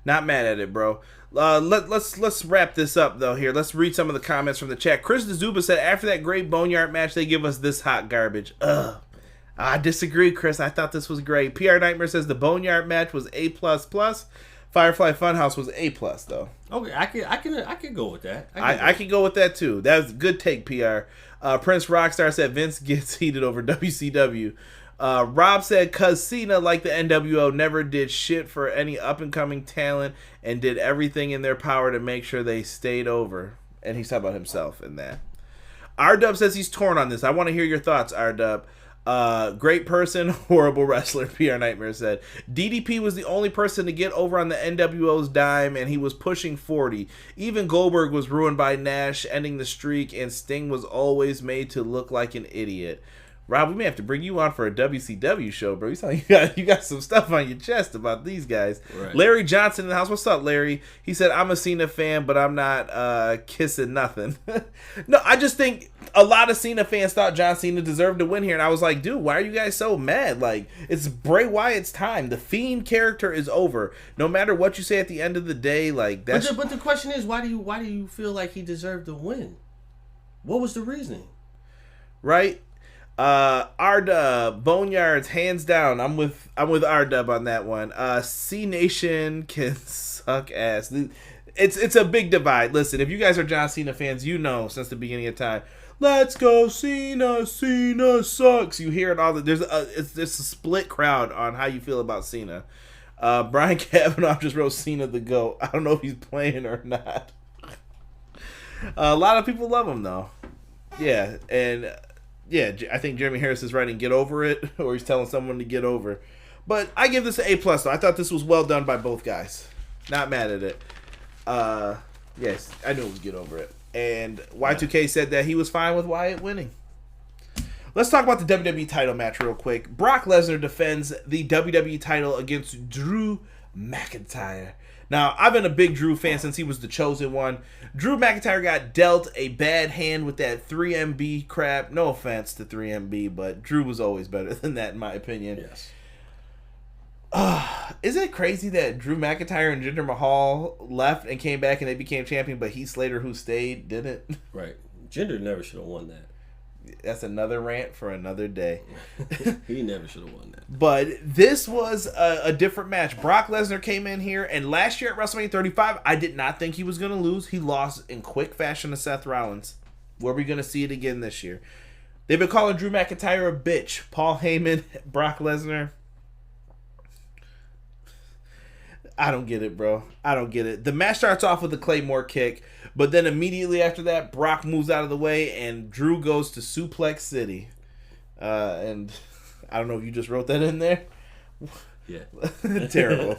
Not mad at it, bro. Let's wrap this up though. Here, let's read some of the comments from the chat. Chris DeZuba said after that great Boneyard match, they give us this hot garbage. Ugh. I disagree, Chris. I thought this was great. PR Nightmare says the Boneyard match was A++. Firefly Funhouse was A+ though. Okay, I can go with that. I can go with that too. That's a good take, PR. Prince Rockstar said Vince gets heated over WCW. Rob said, cause Cena, like the NWO, never did shit for any up-and-coming talent and did everything in their power to make sure they stayed over. And he's talking about himself in that. R-Dub says he's torn on this. I want to hear your thoughts, R-Dub. Great person, horrible wrestler, PR Nightmare said. DDP was the only person to get over on the NWO's dime, and he was pushing 40. Even Goldberg was ruined by Nash ending the streak, and Sting was always made to look like an idiot. Rob, we may have to bring you on for a WCW show, bro. You sound like you got some stuff on your chest about these guys. Right. Larry Johnson in the house. What's up, Larry? He said, I'm a Cena fan, but I'm not kissing nothing. No, I just think a lot of Cena fans thought John Cena deserved to win here, and I was like, dude, why are you guys so mad? Like, it's Bray Wyatt's time. The Fiend character is over. No matter what you say at the end of the day, like that's. But the question is, why do you feel like he deserved to win? What was the reasoning? Right. R-Dub, Boneyards, hands down. I'm with R-Dub on that one. C Nation can suck ass. It's a big divide. Listen, if you guys are John Cena fans, you know since the beginning of time. Let's go Cena. Cena sucks. You hear it all. There's a split crowd on how you feel about Cena. Brian Kavanaugh just wrote Cena the GOAT. I don't know if he's playing or not. A lot of people love him though. Yeah, and. Yeah, I think Jeremy Harris is writing "Get Over It," or he's telling someone to get over. But I give this an A+, though. I thought this was well done by both guys. Not mad at it. Yes, I knew it was "Get Over It." And Y2K said that he was fine with Wyatt winning. Let's talk about the WWE title match real quick. Brock Lesnar defends the WWE title against Drew McIntyre. Now, I've been a big Drew fan since he was the chosen one. Drew McIntyre got dealt a bad hand with that 3MB crap. No offense to 3MB, but Drew was always better than that, in my opinion. Yes. Isn't it crazy that Drew McIntyre and Jinder Mahal left and came back and they became champion, but Heath Slater, who stayed, didn't? Right. Jinder never should have won that. That's another rant for another day. He never should have won that. But this was a different match. Brock Lesnar came in here, and last year at WrestleMania 35, I did not think he was going to lose. He lost in quick fashion to Seth Rollins. Were we going to see it again this year? They've been calling Drew McIntyre a bitch. Paul Heyman, Brock Lesnar. I don't get it, bro. I don't get it. The match starts off with a Claymore kick, but then immediately after that, Brock moves out of the way, and Drew goes to Suplex City. And I don't know if you just wrote that in there. Yeah. Terrible.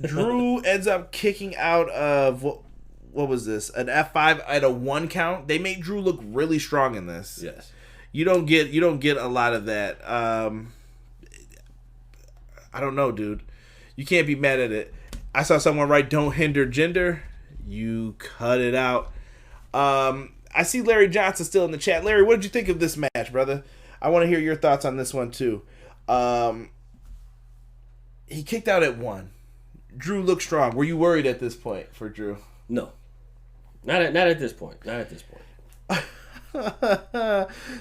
Drew ends up kicking out of, what was this? An F5 at a 1 count. They made Drew look really strong in this. Yes. You don't get a lot of that. I don't know, dude. You can't be mad at it. I saw someone write, "Don't hinder gender." You cut it out. I see Larry Johnson still in the chat. Larry, what did you think of this match, brother? I want to hear your thoughts on this one, too. He kicked out at 1. Drew looked strong. Were you worried at this point for Drew? No. Not at this point. Not at this point.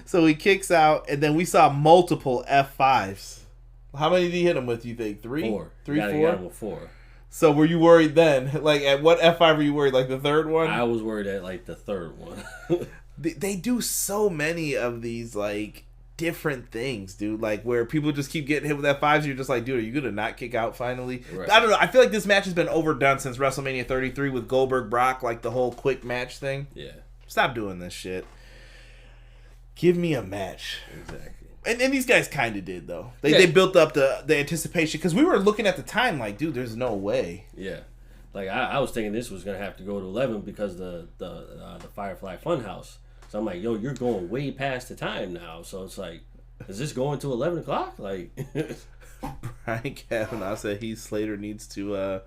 So he kicks out, and then we saw multiple F5s. How many did he hit him with, you think? 3? 4. 3, got 4? him with 4. So were you worried then? Like, at what F5 were you worried? Like the third one? I was worried at, like, the third one. They do so many of these, like, different things, dude. Like, where people just keep getting hit with F5s, you're just like, dude, are you going to not kick out finally? Right. I don't know. I feel like this match has been overdone since WrestleMania 33 with Goldberg-Brock, like the whole quick match thing. Yeah. Stop doing this shit. Give me a match. Exactly. And these guys kind of did, though. They built up the anticipation. Because we were looking at the time like, dude, there's no way. Yeah. Like, I was thinking this was going to have to go to 11 because the FireFly Funhouse. So I'm like, yo, you're going way past the time now. So it's like, is this going to 11 o'clock? Like, Brian Kavanaugh said Heath Slater needs to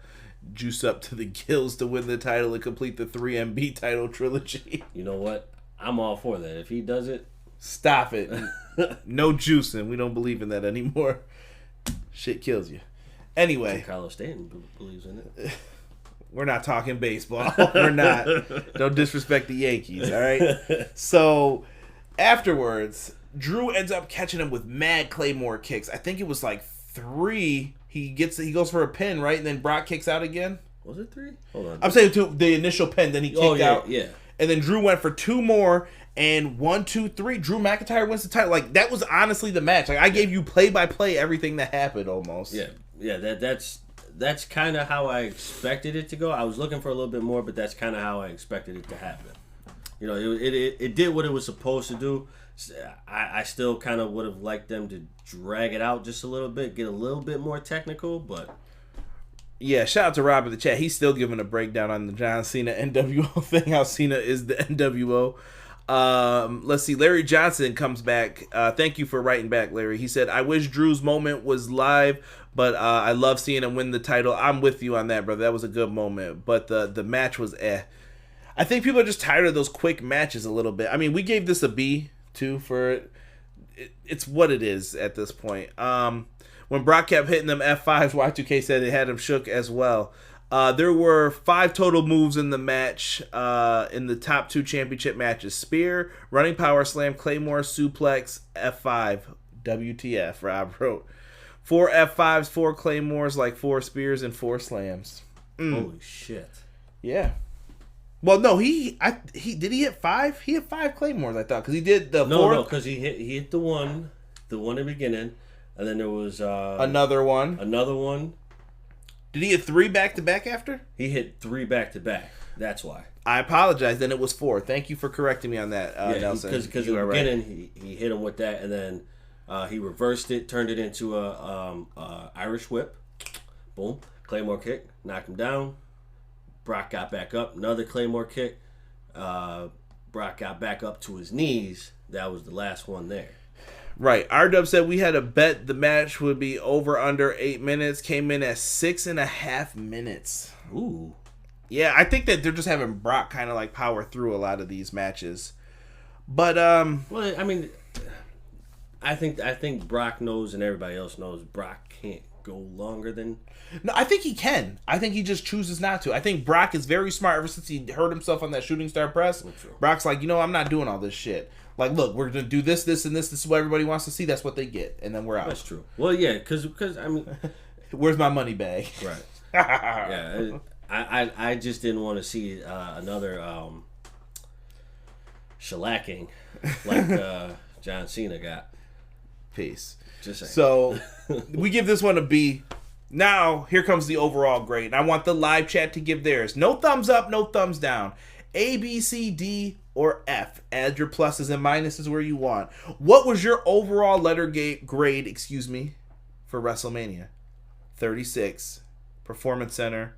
juice up to the gills to win the title and complete the 3MB title trilogy. You know what? I'm all for that. If he does it, stop it. No juicing. We don't believe in that anymore. Shit kills you. Anyway. Carlos Stanton believes in it. We're not talking baseball. We're not. Don't disrespect the Yankees, all right? So, afterwards, Drew ends up catching him with mad Claymore kicks. I think it was like 3. He goes for a pin, right? And then Brock kicks out again. Was it 3? Hold on. I'm saying the initial pin, then he kicked out. Yeah. And then Drew went for 2 more, and 1, 2, 3. Drew McIntyre wins the title. Like, that was honestly the match. Like, I gave you play-by-play everything that happened almost. Yeah. That's kind of how I expected it to go. I was looking for a little bit more, but that's kind of how I expected it to happen. You know, it did what it was supposed to do. I still kind of would have liked them to drag it out just a little bit, get a little bit more technical, but... Yeah, shout out to Rob in the chat. He's still giving a breakdown on the John Cena NWO thing, how Cena is the NWO. Let's see. Larry Johnson comes back. Thank you for writing back, Larry. He said, I wish Drew's moment was live, but I love seeing him win the title. I'm with you on that, brother. That was a good moment, but the match was I think people are just tired of those quick matches a little bit. I mean, we gave this a B, too, for it. It's what it is at this point. When Brock kept hitting them F5s, Y2K said it had him shook as well. There were 5 total moves in the match, in the top 2 championship matches. Spear, running power slam, Claymore, suplex, F5. WTF, Rob wrote. 4 F5s, 4 Claymores, like 4 spears, and 4 slams. Holy shit. Yeah. Well, no, he did he hit 5? He hit 5 Claymores, I thought, because he did the 4th. No, because he hit the one in the beginning, and then there was another one. Did he hit 3 back-to-back after? He hit 3 back-to-back. That's why. I apologize. Then it was 4. Thank you for correcting me on that, Nelson. Because in the beginning, he hit him with that, and then he reversed it, turned it into a Irish whip. Boom. Claymore kick. Knocked him down. Brock got back up. Another Claymore kick. Brock got back up to his knees. That was the last one there. Right. R-Dub said we had a bet the match would be over under 8 minutes. Came in at 6.5 minutes. Ooh. Yeah, I think that they're just having Brock kind of like power through a lot of these matches. But well, I mean, I think Brock knows and everybody else knows Brock can't go longer than. No, I think he can. I think he just chooses not to. I think Brock is very smart ever since he hurt himself on that shooting star press. Brock's like, I'm not doing all this shit. Like, look, we're going to do this, this, and this. This is what everybody wants to see. That's what they get. And then we're out. That's true. Well, yeah, because I mean... Where's my money bag? Right. Yeah. I just didn't want to see another shellacking like John Cena got. Peace. Just saying. So, we give this one a B. Now, here comes the overall grade. And I want the live chat to give theirs. No thumbs up, no thumbs down. A, B, C, D, or F. Add your pluses and minuses where you want. What was your overall letter grade, for WrestleMania? 36. Performance Center.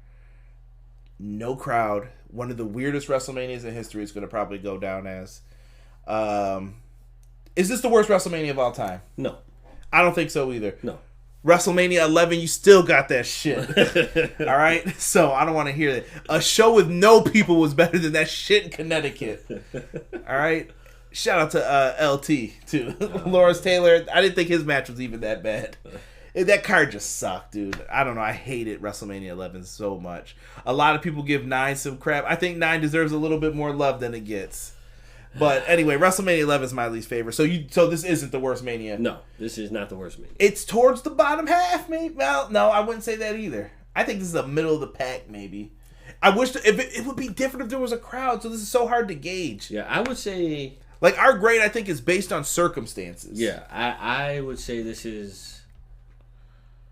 No crowd. One of the weirdest WrestleManias in history is going to probably go down as. Is this the worst WrestleMania of all time? No. I don't think so either. No. WrestleMania 11, you still got that shit. All right? So I don't want to hear that. A show with no people was better than that shit in Connecticut. All right? Shout out to LT, too. Lawrence Taylor. I didn't think his match was even that bad. That card just sucked, dude. I don't know. I hated WrestleMania 11 so much. A lot of people give 9 some crap. I think 9 deserves a little bit more love than it gets. But anyway, WrestleMania 11 is my least favorite. So this isn't the worst Mania. No, this is not the worst Mania. It's towards the bottom half, maybe. Well, no, I wouldn't say that either. I think this is the middle of the pack, maybe. I wish if it would be different if there was a crowd. So this is so hard to gauge. Yeah, I would say like our grade. I think is based on circumstances. Yeah, I would say this is.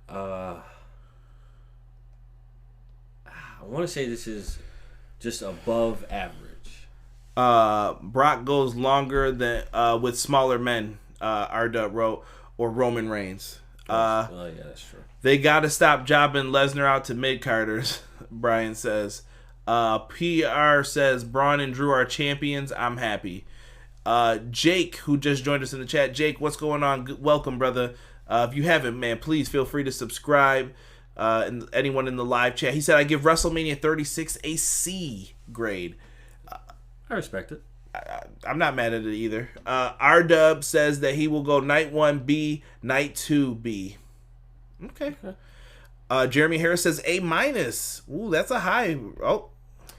I want to say this is just above average. Brock goes longer than with smaller men. R-Dub wrote, or Roman Reigns. Yeah, that's true. They got to stop jobbing Lesnar out to mid-carders. Brian says. PR says Braun and Drew are champions. I'm happy. Jake, who just joined us in the chat. Jake, what's going on? Welcome, brother. If you haven't, man, please feel free to subscribe. And anyone in the live chat. He said, I give WrestleMania 36 a C grade. I respect it. I'm not mad at it either. R-Dub says that he will go night 1 B, night 2 B. Okay. Jeremy Harris says A minus. Ooh, that's a high. Oh,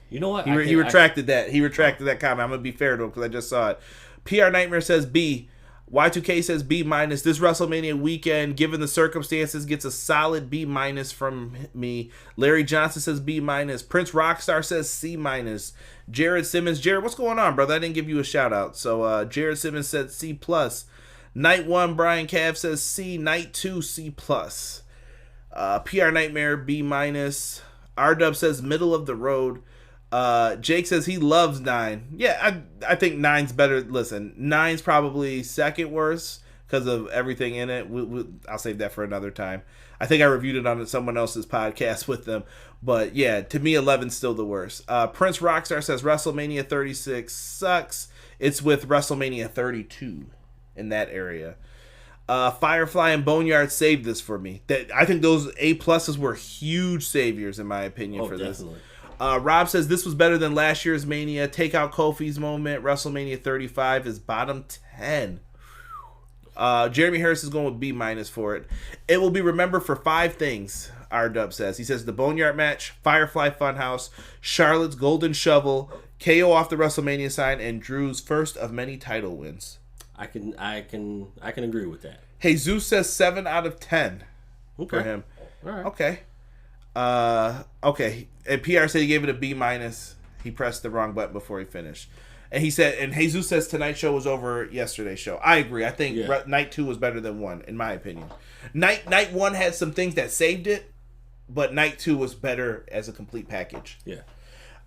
you know what? He retracted that. He retracted that comment. I'm gonna be fair to him because I just saw it. PR Nightmare says B. Y2K says B minus. This WrestleMania weekend, given the circumstances, gets a solid B minus from me. Larry Johnson says B minus. Prince Rockstar says C minus. Jared Simmons, Jared, what's going on, brother? I didn't give you a shout out. So Jared Simmons said C plus. Night 1, Brian Cav says C. Night 2, C plus. PR Nightmare B minus. R-Dub says middle of the road. Jake says he loves 9. Yeah, I think 9's better. Listen, 9's probably second worst because of everything in it. I'll save that for another time. I think I reviewed it on someone else's podcast with them. But yeah, to me, 11's still the worst. Prince Rockstar says WrestleMania 36 sucks. It's with WrestleMania 32 in that area. Firefly and Boneyard saved this for me. I think those A+s were huge saviors in my opinion for definitely. this. Rob says this was better than last year's Mania. Take out Kofi's moment. WrestleMania 35 is bottom 10. Jeremy Harris is going with B- for it. It will be remembered for 5 things, R-Dub says. He says the Boneyard match, Firefly Funhouse, Charlotte's Golden Shovel, KO off the WrestleMania sign, and Drew's first of many title wins. I can agree with that. Jesus says 7 out of 10 Okay. for him. All right. Okay. Okay. And PR said he gave it a B-. He pressed the wrong button before he finished. And he said, and Jesus says tonight's show was over yesterday's show. I agree. I think night 2 was better than 1, in my opinion. Night 1 had some things that saved it, but night 2 was better as a complete package. Yeah.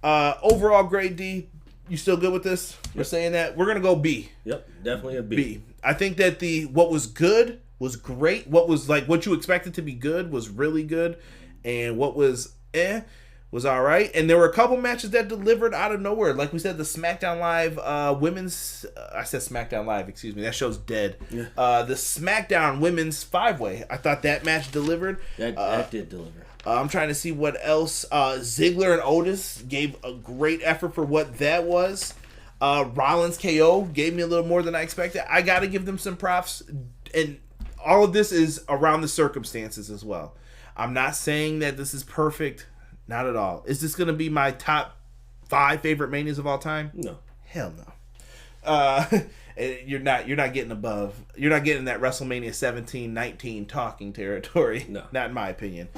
Overall grade D. You still good with this? We're saying that we're gonna go B. Yep, definitely a B. B. I think that what was good was great. What was like what you expected to be good was really good, and what was was all right. And there were a couple matches that delivered out of nowhere. Like we said, the SmackDown Live women's. I said SmackDown Live. Excuse me. That show's dead. Yeah. The SmackDown women's 5-way. I thought that match delivered. That did deliver. I'm trying to see what else. Ziggler and Otis gave a great effort for what that was. Rollins KO gave me a little more than I expected. I got to give them some props. And all of this is around the circumstances as well. I'm not saying that this is perfect. Not at all. Is this going to be my top 5 favorite Manias of all time? No. Hell no. You're not getting above. You're not getting that WrestleMania 17-19 talking territory. No. Not in my opinion.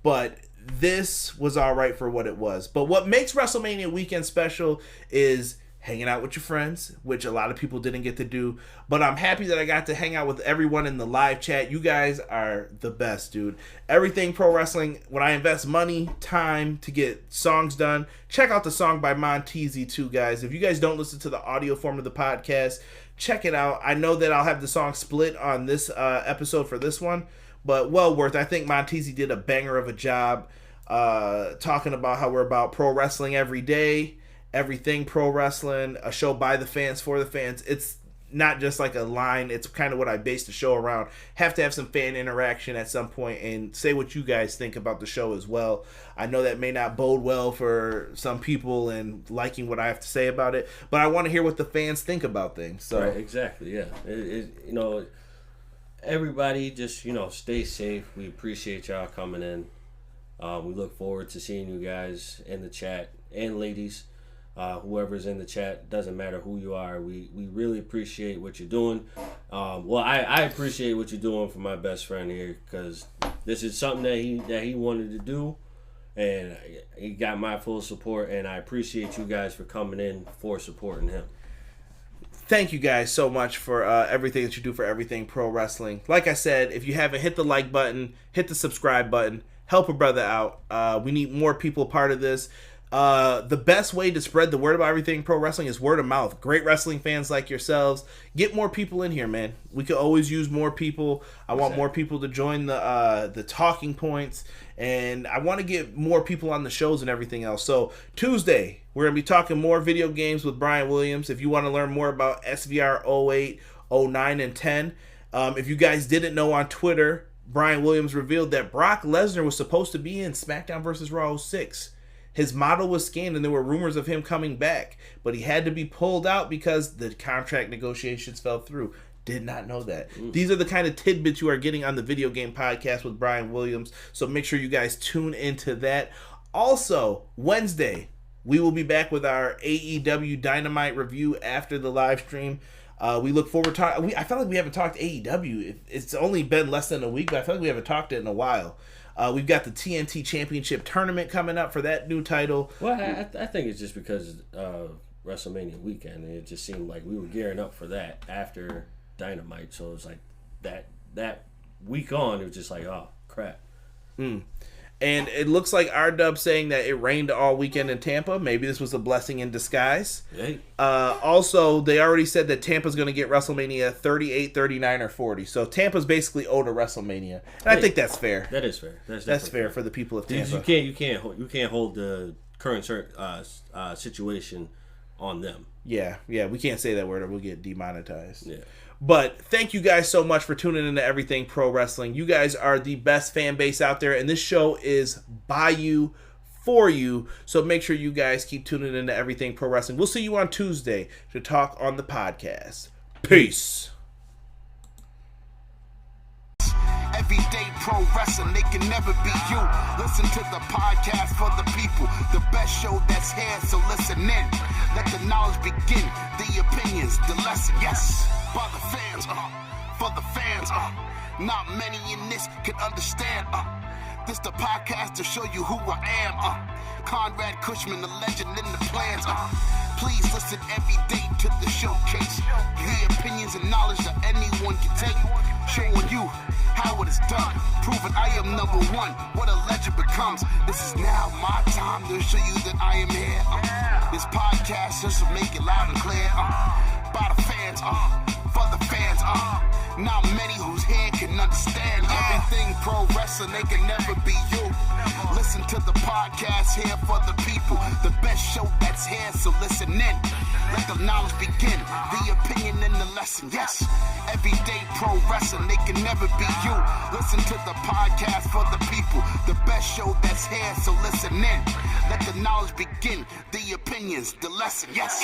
But this was all right for what it was. But what makes WrestleMania weekend special is hanging out with your friends, which a lot of people didn't get to do. But I'm happy that I got to hang out with everyone in the live chat. You guys are the best, dude. Everything pro wrestling, when I invest money, time to get songs done, check out the song by Montezi too, guys. If you guys don't listen to the audio form of the podcast, check it out. I know that I'll have the song split on this episode for this one. But well worth. I think Montezi did a banger of a job talking about how we're about pro wrestling every day, everything pro wrestling, a show by the fans, for the fans. It's not just like a line. It's kind of what I base the show around. Have to have some fan interaction at some point and say what you guys think about the show as well. I know that may not bode well for some people and liking what I have to say about it, but I want to hear what the fans think about things. So right, exactly, yeah. Everybody just, stay safe. We appreciate y'all coming in. We look forward to seeing you guys in the chat, and ladies, whoever's in the chat. Doesn't matter who you are. We really appreciate what you're doing. I appreciate what you're doing for my best friend here, because this is something that he wanted to do, and he got my full support, and I appreciate you guys for coming in for supporting him. Thank you guys so much for everything that you do for everything pro wrestling. Like I said, if you haven't, hit the like button, hit the subscribe button, help a brother out. We need more people part of this. The best way to spread the word about everything pro wrestling is word of mouth. Great wrestling fans like yourselves. Get more people in here, man. We could always use more people. I want more people to join the talking points. And I want to get more people on the shows and everything else. So Tuesday, we're going to be talking more video games with Brian Williams. If you want to learn more about SVR 08, 09, and 10. If you guys didn't know, on Twitter, Brian Williams revealed that Brock Lesnar was supposed to be in SmackDown vs. Raw 06. His model was scanned and there were rumors of him coming back, but he had to be pulled out because the contract negotiations fell through. Did not know that. These are the kind of tidbits you are getting on the Video Game Podcast with Brian Williams, so make sure you guys tune into that. Also, Wednesday, we will be back with our AEW Dynamite review after the live stream. We look forward to I feel like we haven't talked AEW. It's only been less than a week, but I feel like we haven't talked it in a while. We've got the TNT Championship Tournament coming up for that new title. Well, I think it's just because WrestleMania weekend. It just seemed like we were gearing up for that after Dynamite. So it was like that week on, it was just like, oh, crap. And it looks like R-Dub saying that it rained all weekend in Tampa. Maybe this was a blessing in disguise. Hey. Also, they already said that Tampa's going to get WrestleMania 38, 39, or 40. So Tampa's basically owed a WrestleMania. And I think that's fair. That is fair. That's fair for the people of Tampa. You can't hold the current situation on them. Yeah, we can't say that word or we'll get demonetized. Yeah. But thank you guys so much for tuning into Everything Pro Wrestling. You guys are the best fan base out there, and this show is by you, for you. So make sure you guys keep tuning into Everything Pro Wrestling. We'll see you on Tuesday to talk on the podcast. Peace. Everyday pro wrestling, they can never be you. Listen to the podcast for the people, the best show that's here, so listen in. Let the knowledge begin, the opinions, the lesson, yes. By the fans, for the fans, not many in this can understand, this the podcast to show you who I am, Conrad Cushman, the legend in the plans, please listen every day to the showcase, the opinions and knowledge that anyone can take, showing you how it is done, proving I am number one, what a legend becomes. This is now my time to show you that I am here. This podcast just to make it loud and clear. By the fans, for the fans, not many who's here can understand everything pro wrestling, they can never be you. Listen to the podcast here for the people, the best show that's here, so listen in. Let the knowledge begin, the opinion and the lesson, yes. Everyday pro wrestling, they can never be you. Listen to the podcast for the people, the best show that's here, so listen in. Let the knowledge begin, the opinions, the lesson, yes.